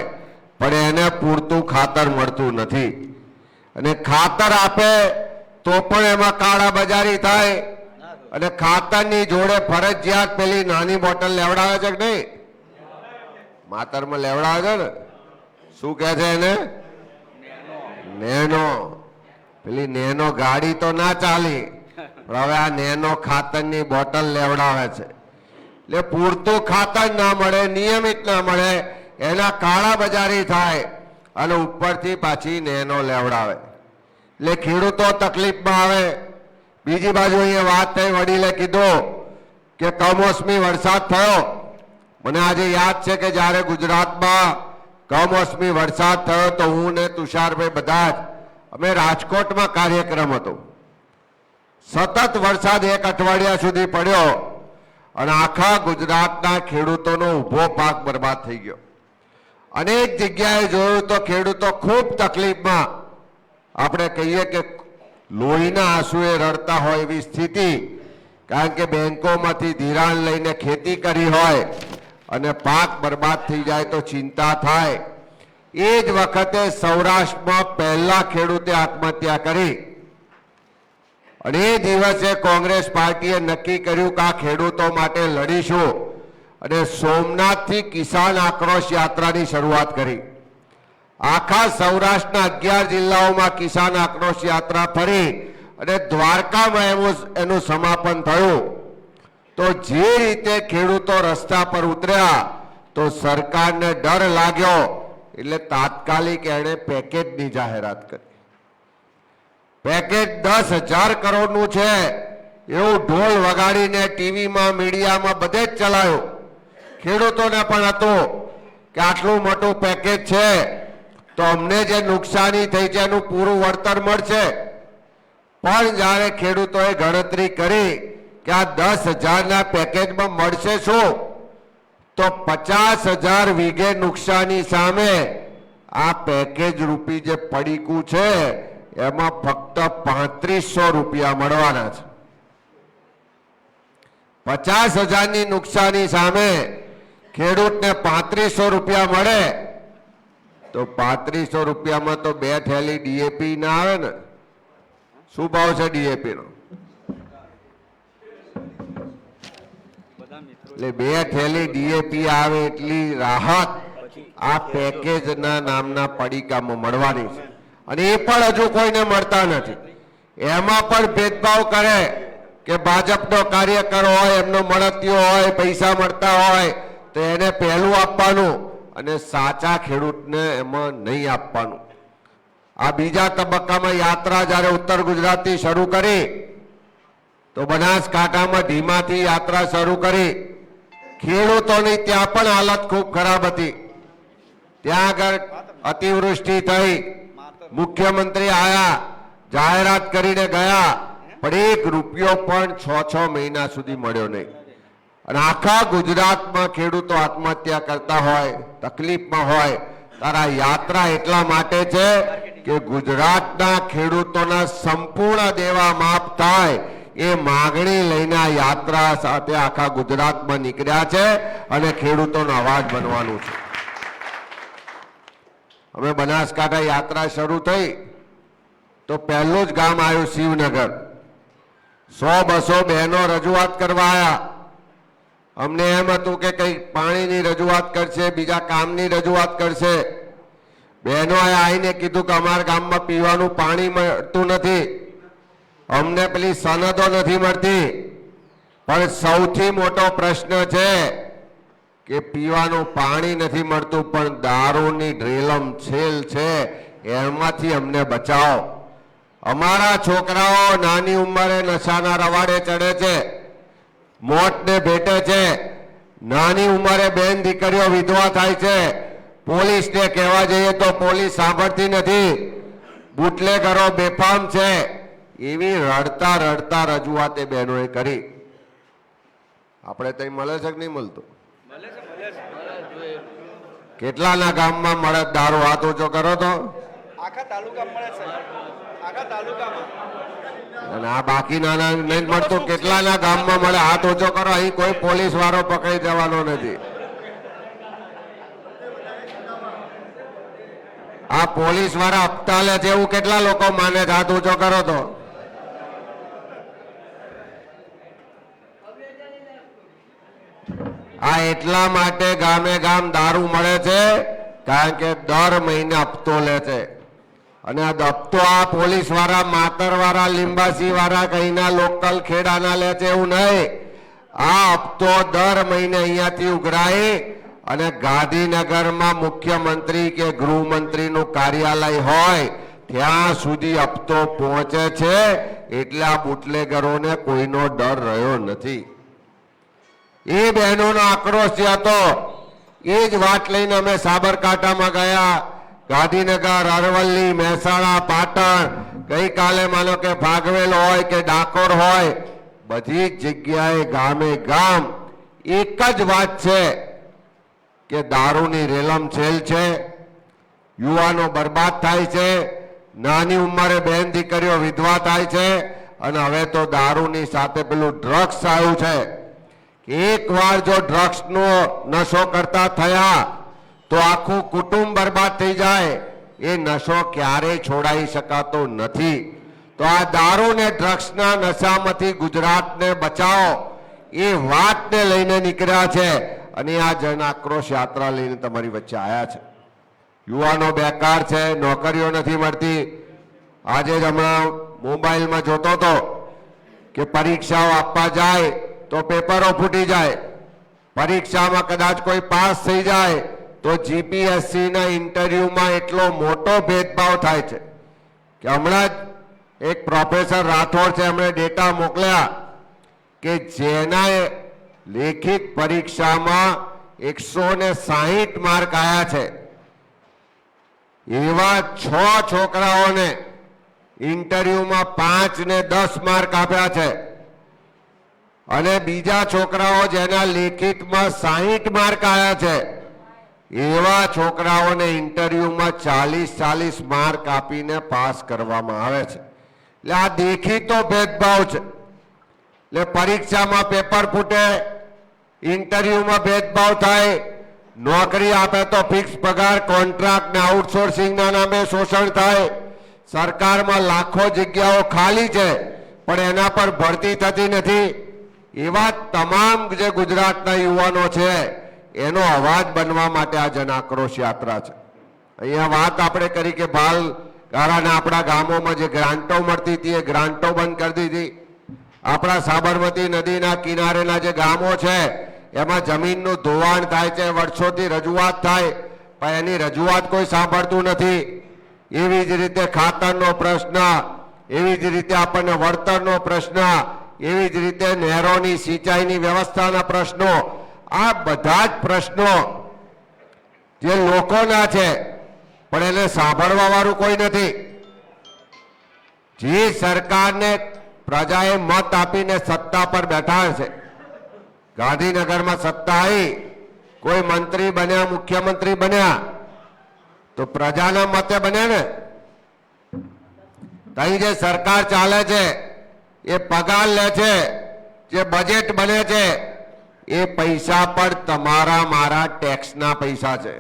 પણ એને પૂરતું ખાતર મળતું નથી અને ખાતર આપે તો પણ એમાં કાળાબજારી થાય અને ખાતરની જોડે ફરજિયાત પેલી નાની બોટલ લેવડાવે છે કે નહીં? માતરમાં લેવડાવે છે ને, શું કહે છે એને? નેનો. પેલી નેનો ગાડી તો ના ચાલી, પણ હવે આ નેનો ખાતરની બોટલ લેવડાવે છે. એટલે પૂરતું ખાતર ના મળે, નિયમિત ના મળે, એના કાળાબજારી થાય અને ઉપરથી પાછી નેનો લેવડાવે એટલે ખેડૂતો તકલીફમાં આવે. બીજી બાજુ અહીંયા વાત થઈ, વડીલે કીધું કે કમોસમી વરસાદ થયો. મને આજે યાદ છે કે જ્યારે ગુજરાતમાં કમોસમી વરસાદ થયો તો હું ને તુષારભાઈ બધા જ અમે રાજકોટમાં કાર્યક્રમ હતો. સતત વરસાદ એક અઠવાડિયા સુધી પડ્યો અને આખા ગુજરાતના ખેડૂતોનો ઊભો પાક બરબાદ થઈ ગયો. અનેક જગ્યાએ જોયું તો ખેડૂતો ખૂબ તકલીફમાં, આપણે કહીએ કે લોહીના આંસુએ રડતા હોય એવી સ્થિતિ. કારણ કે બેંકોમાંથી ધિરાણ લઈને ખેતી કરી હોય અને પાક બરબાદ થઈ જાય તો ચિંતા થાય. એ જ વખતે સૌરાષ્ટ્રમાં પહેલા ખેડૂતે આત્મહત્યા કરી અને એ દિવસે કોંગ્રેસ પાર્ટીએ નક્કી કર્યું કે આ ખેડૂતો માટે લડીશું અને સોમનાથથી કિસાન આક્રોશ યાત્રાની શરૂઆત કરી. આખા સૌરાષ્ટ્રના 11 જિલ્લાઓમાં કિસાન આક્રોશ યાત્રા ફરી અને દ્વારકામાં એનું સમાપન થયું. તો જે રીતે ખેડૂતો રસ્તા પર ઉતર્યા તો સરકારને ડર લાગ્યો એટલે તાત્કાલિક એણે પેકેજની જાહેરાત કરી. પેકેજ 10,000 કરોડનું છે એવું ઢોલ વગાડીને ટીવીમાં, મીડિયામાં બધે જ ચલાવ્યું. ખેડૂતોને પણ હતું કે આટલું મોટું પેકેજ છે તો અમને જે નુકસાની થઈ છે એનું પૂરું વળતર મળશે. પણ જ્યારે ખેડૂતોએ ગણતરી કરી કે આ 10,000ના પેકેજમાં મળશે શું, તો 50,000 વીઘે નુકસાની સામે આ પેકેજ રૂપી જે પડીકું છે એમાં ફક્ત 3500 રૂપિયા મળવાના છે. 50,000ની નુકસાની સામે ખેડૂતને 3500 રૂપિયા મળે તો 3500 રૂપિયામાં તો 2 થેલી ડીએપી ના આવે ને. શું ભાવ છે ડીએપી નો? એટલે 2 થેલી ડીએપી આવે એટલી રાહત આ પેકેજના નામના પડીકામાં મળવાની છે અને એ પણ હજુ કોઈને મળતા નથી. એમાં પણ ભેદભાવ કરે કે ભાજપનો કાર્યકર હોય, એમનો મળતિયો હોય, પૈસા મળતા હોય તો એને પહેલું આપવાનું અને સાચા ખેડૂતને એમાં નહીં આપવાનું. આ બીજા તબક્કામાં યાત્રા જ્યારે ઉત્તર ગુજરાતથી શરૂ કરી તો બનાસકાંઠામાં ધીમાથી યાત્રા શરૂ કરી. ખેડૂતોની ત્યાં પણ હાલત ખૂબ ખરાબ હતી. ત્યાં આગળ અતિવૃષ્ટિ થઈ, મુખ્યમંત્રી આયા, જાહેરાત કરીને ગયા, પણ 1 રૂપિયો પણ 6 મહિના સુધી મળ્યો નહીં. અને આખા ગુજરાતમાં ખેડૂતો આત્મહત્યા કરતા હોય, તકલીફમાં હોય, તારા યાત્રા એટલા માટે છે કે ગુજરાતના ખેડૂતોના સંપૂર્ણ દેવા માફ થાય એ માગણી લઈને આ યાત્રા સાથે આખા ગુજરાતમાં નીકળ્યા છે અને ખેડૂતોનો અવાજ બનવાનું છે. અમે બનાસકાંઠા યાત્રા શરૂ થઈ તો પહેલું જ ગામ આવ્યું શિવનગર. 100-200 બહેનો રજૂઆત કરવા આવ્યા. અમને એમ હતું કે કંઈ પાણીની રજૂઆત કરશે, બીજા કામની રજૂઆત કરશે. બહેનોએ આવીને કીધું કે અમારા ગામમાં પીવાનું પાણી મળતું નથી, અમને પેલી સનદો નથી મળતી, પણ સૌથી મોટો પ્રશ્ન છે કે પીવાનું પાણી નથી મળતું પણ દારૂની ડ્રેલમ છેલ છે એમાંથી અમને બચાવો. અમારા છોકરાઓ નાની ઉંમરે નશાના રવાડે ચડે છે, મોતને ભેટે છે, નાની ઉંમરે બેન દીકરીઓ વિધવા થાય છે. પોલીસને કહેવા જઈએ તો પોલીસ સાંભળતી નથી. બુટલેગરો બેફામ છે, એવી રડતા રડતા રજૂઆત એ બહેનોએ કરી. આપણે ત્યાં મળે છે કે નહીં મળતું? કેટલાના ગામમાં મળે દારૂ? હાથ ઊંચો કરો તો. આખા તાલુકામાં મળે છે, આખા તાલુકામાં. અને આ બાકીના નહીં મળતું, કેટલાના ગામમાં મળે? હાથ ઊંચો કરો. અહીં કોઈ પોલીસ વાળો પકડી જવાનો નથી. આ પોલીસ વાળા હપ્તા લે છે એવું કેટલા લોકો માને છે? હાથ ઊંચો કરો તો. આ એટલા માટે ગામે ગામ દારૂ મળે છે કારણ કે દર મહિને હપ્તો લે છે. અને આ હપ્તો આ પોલીસ વાળા, માતર વાળા, લીંબાસી વાળા, કઈના લોકલ ખેડાના લે છે એવું નહીં. આ હપ્તો દર મહિને અહીંયાથી ઉઘરાય અને ગાંધીનગરમાં મુખ્યમંત્રી કે ગૃહમંત્રીનું કાર્યાલય હોય ત્યાં સુધી હપ્તો પહોંચે છે. એટલે આ બુટલેગરોને કોઈનો ડર રહ્યો નથી. એ બહેનોનો આક્રોશ જે હતો એ જ વાત લઈને અમે સાબરકાંઠામાં ગયા. ગાંધીનગર, અરવલ્લી, મહેસાણા, પાટણ, ગઈકાલે માનો કે ભાગવેલ હોય કે ડાકોર હોય, બધી જ જગ્યાએ ગામે ગામ એક જ વાત છે કે દારૂની રેલમછેલ છે, યુવાનો બરબાદ થાય છે, નાની ઉંમરે બહેન દીકરીઓ વિધવા થાય છે. અને હવે તો દારૂની સાથે પેલું ડ્રગ્સ આવ્યું છે. એકવાર જો ડ્રગ્સનો નશો કરતા થયા તો આખું કુટુંબ બરબાદ થઈ જાય. એ નશો ક્યારેય છોડાઈ શકાતો નથી. તો આ દારૂ ને ડ્રગ્સના નશામાંથી ગુજરાતને બચાવો એ વાતને લઈને નીકળ્યા છે અને આ જન આક્રોશ યાત્રા લઈને તમારી વચ્ચે આવ્યા છે. યુવાનો બેકાર છે, નોકરીઓ નથી મળતી. આજે જ હમણાં મોબાઈલમાં જોતો હતો કે પરીક્ષાઓ આપવા જાય તો પેપરો ફૂટી જાય. પરીક્ષામાં કદાચ કોઈ પાસ થઈ જાય તો જીપીએસસી ના ઇન્ટરવ્યુમાં એટલો મોટો ભેદભાવ થાય છે કે હમણાં જ એક પ્રોફેસર રાઠોડ છે, એમણે ડેટા મોકલ્યા કે જેના લેખિત પરીક્ષામાં 160 માર્ક આવ્યા છે એવા 6 છોકરાઓને ઇન્ટરવ્યુમાં 5 ને 10 માર્ક આપ્યા છે. અને બીજા છોકરાઓ જેના લેખિતમાં 60 માર્ક આવ્યા છે એવા છોકરાઓને ઇન્ટરવ્યુમાં 40 માર્ક આપીને પાસ કરવામાં આવે છે. એટલે આ દેખીતો ભેદભાવ છે. એટલે પરીક્ષામાં પેપર ફૂટે, ઇન્ટરવ્યુમાં ભેદભાવ થાય, નોકરી આપે તો ફિક્સ પગાર, કોન્ટ્રાક્ટ ને આઉટસોર્સિંગના નામે શોષણ થાય. સરકારમાં લાખો જગ્યાઓ ખાલી છે પણ એના પર ભરતી થતી નથી. એવા તમામ જે ગુજરાતના યુવાનો છે એનો અવાજ બનવા માટે આ જન આક્રોશ યાત્રા છે. અહીંયા વાત આપણે કરી કે બાલ ગાળાના આપણા ગામોમાં જે ગ્રાન્ટો મળતી હતી એ ગ્રાન્ટો બંધ કરી દીધી. આપણા સાબરમતી નદીના કિનારેના જે ગામો છે એમાં જમીનનું ધોવાણ થાય છે, વર્ષોથી રજૂઆત થાય પણ એની રજૂઆત કોઈ સાંભળતું નથી. એવી જ રીતે ખાતરનો પ્રશ્ન, એવી જ રીતે આપણને વળતરનો પ્રશ્ન, એવી જ રીતે નહેરોની સિંચાઈની વ્યવસ્થાના પ્રશ્નો, આ બધા જ પ્રશ્નો જે લોકોના છે પણ એને સાંભળવા વાળું કોઈ નથી. જે સરકારને પ્રજાએ મત આપીને સત્તા પર બેઠા છે, ગાંધીનગરમાં સત્તા આવી, કોઈ મંત્રી બન્યા, મુખ્યમંત્રી બન્યા તો પ્રજાના મતે બન્યા ને. અહીં જે સરકાર ચાલે છે એ પગાર લે છે, જે બજેટ બને છે એ પૈસા પણ તમારા મારા ટેક્સના પૈસા છે.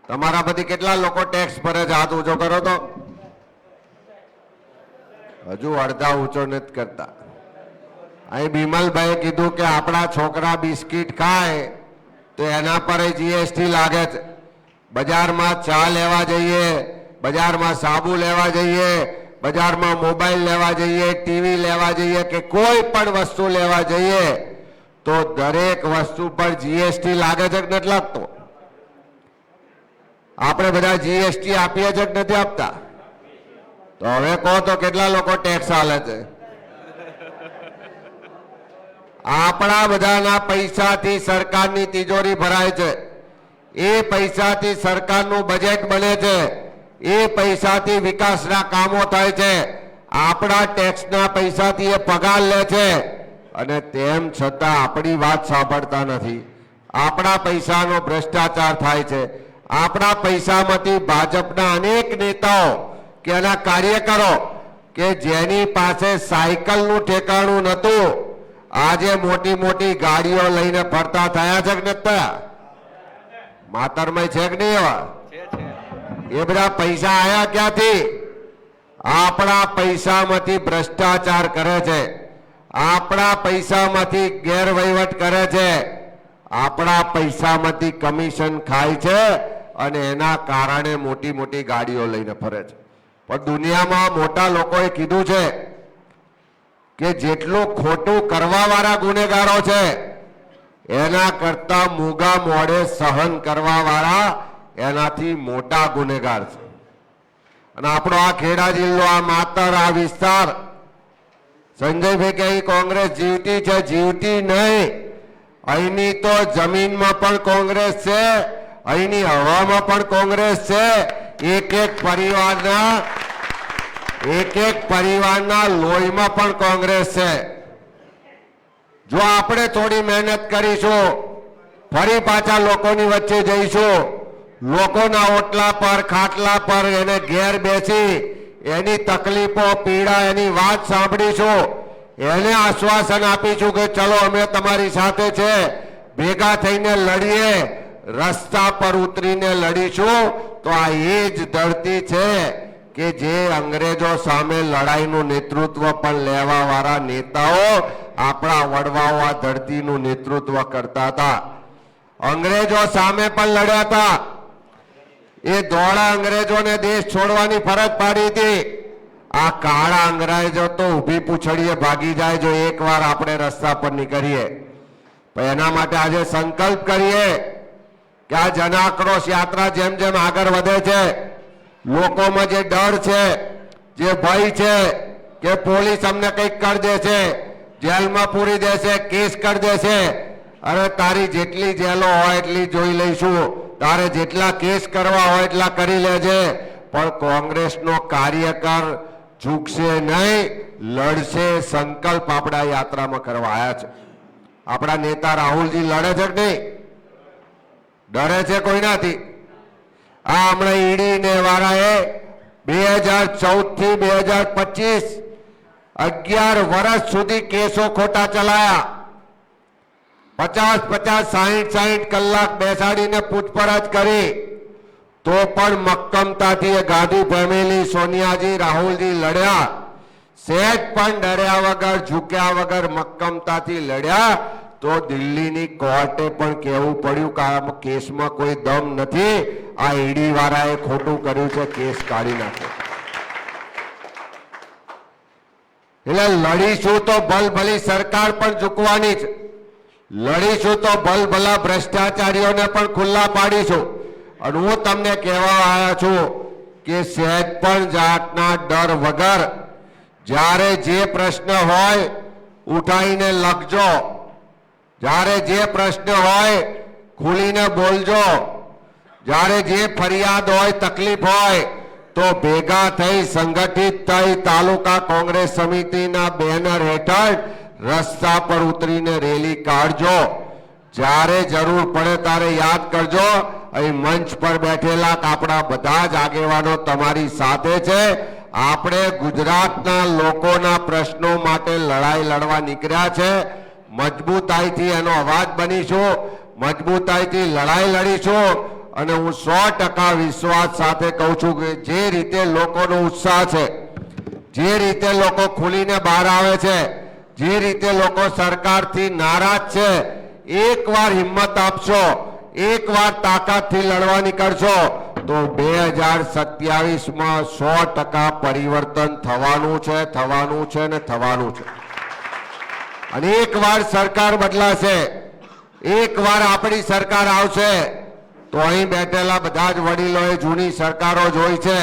તમારા બધી કેટલા લોકો ટેક્સ ભરે છે? હાથ ઊંચો કરો તો. હજુ અડધા ઊંચો નથી કરતા. અહીં બિમલભાઈએ કીધું કે આપણા છોકરા બિસ્કિટ ખાય તો એના પર જીએસટી લાગે છે. બજારમાં ચા લેવા જઈએ, બજારમાં સાબુ લેવા જઈએ, બજારમાં મોબાઈલ લેવા જઈએ, ટીવી લેવા જઈએ કે કોઈ પણ વસ્તુ લેવા જઈએ તો દરેક વસ્તુ પર જીએસટી લાગે છે કે નથી લાગતો? આપણે બધા જીએસટી આપીએ છે કે નથી આપતા? તો હવે કહો તો કેટલા લોકો ટેક્સ આલે છે? આપણા બધાના પૈસાથી સરકારની તિજોરી ભરાય છે. એ પૈસાથી સરકારનું બજેટ બને છે. એ પૈસાથી વિકાસના કામો થાય છે. આપણા ટેક્સના પૈસાથી એ પગાર લે છે અને તેમ છતાં આપણી વાત સાંભળતા નથી. આપણા પૈસાનો ભ્રષ્ટાચાર થાય છે. આપણા પૈસામાંથી ભાજપના અનેક નેતાઓ કે એના કાર્યકરો કે જેની પાસે સાયકલનું ઠેકાણું નહોતું આજે મોટી મોટી ગાડીઓ લઈને ફરતા થયા છે કે નથી થયા? માતરમય છે કે નહીં? એવા એ બધા પૈસા આયા ક્યાંથી? આપણા પૈસામાંથી ભ્રષ્ટાચાર કરે છે. આપણા પૈસામાંથી ગેરવહીવટ કરે છે. આપણા પૈસામાંથી કમિશન ખાય છે અને એના કારણે મોટી મોટી ગાડીઓ લઈને ફરે છે. પણ દુનિયામાં મોટા લોકોએ કીધું છે કે જેટલું ખોટું કરવાવાળા ગુનેગારો છે એના કરતા મૂગા મોડે સહન કરવાવાળા એનાથી મોટા ગુનેગાર છે. અને આપણો આ ખેડા જિલ્લો, આ માતર, આ વિસ્તાર, સંજયભાઈ કે અહીં કોંગ્રેસ જીવતી છે, જીવતી નહીં. અહીંની તો જમીનમાં પણ કોંગ્રેસ છે, અહીંની હવામાં પણ કોંગ્રેસ છે. એક એક પરિવારના લોહીમાં પણ કોંગ્રેસ છે. જો આપણે થોડી મહેનત કરીશું, ફરી પાછા લોકોની વચ્ચે જઈશું, લોકોના ઓટલા પર, ખાટલા પર એને ઘેર બેસી એની તકલીફો, પીડા, એની વાત સાંભળીશું, એને આશ્વાસન આપીશું કે ચલો અમે તમારી સાથે છે, ભેગા થઈને લડીએ, રસ્તા પર ઉતરીને લડીશું, તો આ એ જ ધરતી છે કે જે અંગ્રેજો સામે લડાઈનું નેતૃત્વ પણ લેવા વાળા નેતાઓ, આપણા વડવાઓ આ ધરતીનું નેતૃત્વ કરતા હતા. અંગ્રેજો સામે પણ લડ્યા હતા. એ ધોળા અંગ્રેજોને દેશ છોડવાની ફરજ પાડી હતી. આ કાળા અંગ્રેજો તો ઊભી પૂછડીએ ભાગી જાય જો એકવાર આપણે રસ્તા પર નીકળીએ. પણ એના માટે આજે સંકલ્પ કરીએ કે આ જન આક્રોશ યાત્રા જેમ જેમ આગળ વધે છે, લોકોમાં જે ડર છે, જે ભય છે કે પોલીસ અમને કંઈક કરી દેશે, જેલમાં પૂરી દેશે, કેસ કરી દેશે, અરે તારી જેટલી જેલો હોય એટલી જોઈ લઈશું, તારે જેટલા કેસ કરવા હોય એટલા કરી લેજે, પણ કોંગ્રેસનો કાર્યકર ઝૂકશે નહીં, લડશે. સંકલ્પ આપણા યાત્રામાં કરવા આવ્યા છે. આપણા નેતા રાહુલજી લડે છે કે નહીં? ડરે છે કોઈનાથી? આ હમણાં ઈડી ને વાળાએ 2014 થી 2025 11 વર્ષ સુધી કેસો ખોટા ચલાયા. 50 60 કલાક બેસાડીને પૂછપરછ કરી, તો પણ મક્કમતાથી એ ગાંધી ફેમિલી, સોનિયાજી, રાહુલજી લડ્યા. સહેજ પણ ડર્યા વગર, ઝૂક્યા વગર મક્કમતાથી લડ્યા. તો દિલ્હીની કોર્ટે પણ કહેવું પડ્યું કે આ કેસમાં કોઈ દમ નથી, આ ઈડી વાળાએ ખોટું કર્યું છે, કેસ કાઢી નાખે. એટલે લડીશું તો ભલભલી સરકાર પણ ઝૂકવાની છે. લડીશું તો ભલભલા ભ્રષ્ટાચારીઓને પણ ખુલ્લા પાડીશું. અને હું તમને કહેવા આવ્યા છું કે સહેજ પણ જાતના ડર વગર જ્યારે જે પ્રશ્ન હોય ઉઠાઈને લખજો, જ્યારે જે પ્રશ્ન હોય ખુલીને બોલજો, જ્યારે જે ફરિયાદ હોય, તકલીફ હોય તો ભેગા થઈ, સંગઠિત થઈ, તાલુકા કોંગ્રેસ સમિતિના બેનર હેઠળ રસ્તા પર ઉતરીને રેલી કાઢજો. જ્યારે જરૂર પડે ત્યારે યાદ કરજો, અહીં મંચ પર બેઠેલા આપણા બધા જ આગેવાનો તમારી સાથે છે. આપણે ગુજરાતના લોકોના પ્રશ્નો માટે લડાઈ લડવા નીકળ્યા છે. મજબૂતાઈથી એનો અવાજ બનીશું, મજબૂતાઈથી લડાઈ લડીશું. અને હું 100% વિશ્વાસ સાથે કહું છું કે જે રીતે લોકોનો ઉત્સાહ છે, જે રીતે લોકો ખુલીને બહાર આવે છે, જે રીતે લોકો સરકારથી નારાજ છે, એકવાર હિંમત આપશો, એકવાર તાકાતથી લડવા નીકળશો તો 2027માં 100% પરિવર્તન થવાનું છે, થવાનું છે ને થવાનું છે. અને એકવાર સરકાર બદલાશે, એકવાર આપણી સરકાર આવશે તો અહીં બેઠેલા બધા જ વડીલોએ જૂની સરકારો જોઈ છે.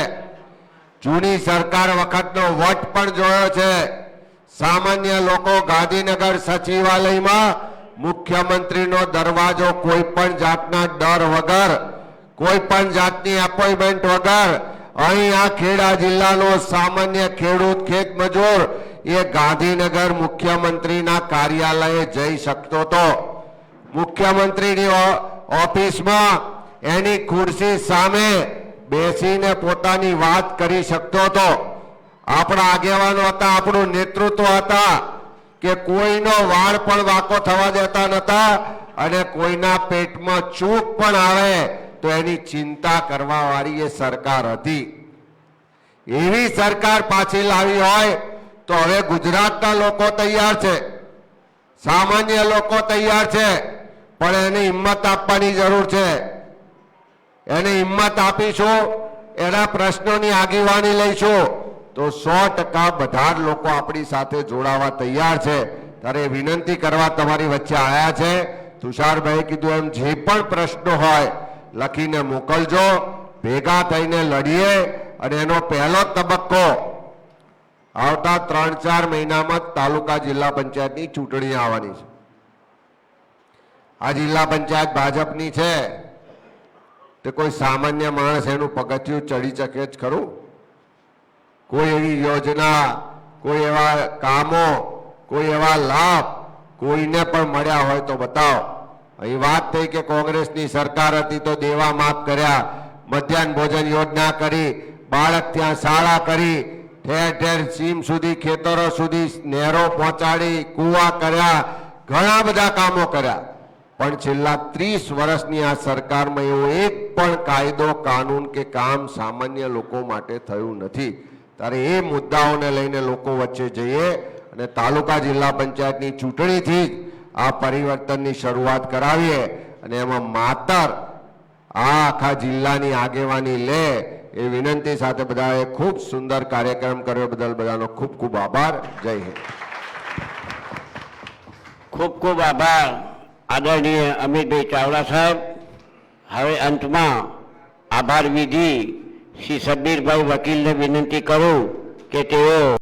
જૂની સરકાર વખતનો વટ પણ જોયો છે. સામાન્ય લોકો ગાંધીનગર સચિવાલયમાં મુખ્યમંત્રીનો દરવાજો કોઈ પણ જાતના ડર વગર, કોઈ પણ જાતની એપોઇન્ટમેન્ટ વગર અહીં આ ખેડા જિલ્લાનો સામાન્ય ખેડૂત ખેત મજૂર એ ગાંધીનગર મુખ્યમંત્રીના કાર્યાલયે જઈ શકતો હતો. મુખ્યમંત્રીની ઓફિસમાં એની ખુરશી સામે બેસીને પોતાની વાત કરી શકતો હતો. આપણા આગેવાનો હતા, આપણું નેતૃત્વ હતા કે કોઈનો વાળ પણ વાંકો થવા દેતા નતા અને કોઈના પેટમાં ચૂક પણ આવે તો એની ચિંતા કરવા વાળી એ સરકાર હતી. એવી સરકાર પાછી લાવી હોય તો હવે ગુજરાતના લોકો તૈયાર છે, સામાન્ય લોકો તૈયાર છે, પણ એને હિંમત આપવાની જરૂર છે. એને હિંમત આપીશું, એના પ્રશ્નોની આગેવાની લઈશું તો 100% બધા જ લોકો આપણી સાથે જોડાવા તૈયાર છે. ત્યારે વિનંતી કરવા તમારી વચ્ચે આવ્યા છે. તુષારભાઈ કીધું એમ જે પણ પ્રશ્નો હોય લખીને મોકલજો, ભેગા થઈને લડીએ. અને એનો પહેલો તબક્કો આવતા 3-4 મહિનામાં તાલુકા જિલ્લા પંચાયતની ચૂંટણી આવવાની છે. આ જિલ્લા પંચાયત ભાજપની છે તો કોઈ સામાન્ય માણસ એનું પગથિયું ચડી શકે જ ખરું? કોઈ એવી યોજના, કોઈ એવા કામો, કોઈ એવા લાભ કોઈને પણ મળ્યા હોય તો બતાવો. અહીં વાત થઈ કે કોંગ્રેસની સરકાર હતી તો દેવા માફ કર્યા, મધ્યાહન ભોજન યોજના કરી, બાળક ત્યાં શાળા કરી, ઠેર ઠેર સીમ સુધી ખેતરો સુધી નહેરો પહોંચાડી, કૂવા કર્યા, ઘણા બધા કામો કર્યા. પણ છેલ્લા 30 વર્ષની આ સરકારમાં એવો એક પણ કાયદો, કાનૂન કે કામ સામાન્ય લોકો માટે થયું નથી. ત્યારે એ મુદ્દાઓને લઈને લોકો વચ્ચે જઈએ અને તાલુકા જિલ્લા પંચાયતની ચૂંટણીથી જ આ પરિવર્તનની શરૂઆત કરાવીએ અને એમાં માતર આ આખા જિલ્લાની આગેવાની લે એ વિનંતી સાથે બધાએ ખૂબ સુંદર કાર્યક્રમ કર્યો બદલ બધાનો ખૂબ ખૂબ આભાર. જય હિન્દ. ખૂબ ખૂબ આભાર આદરણીય અમિતભાઈ ચાવડા સાહેબ. હવે અંતમાં આભાર વિધિ શ્રી સબ્બીરભાઈ વકીલને વિનંતી કરું કે તેઓ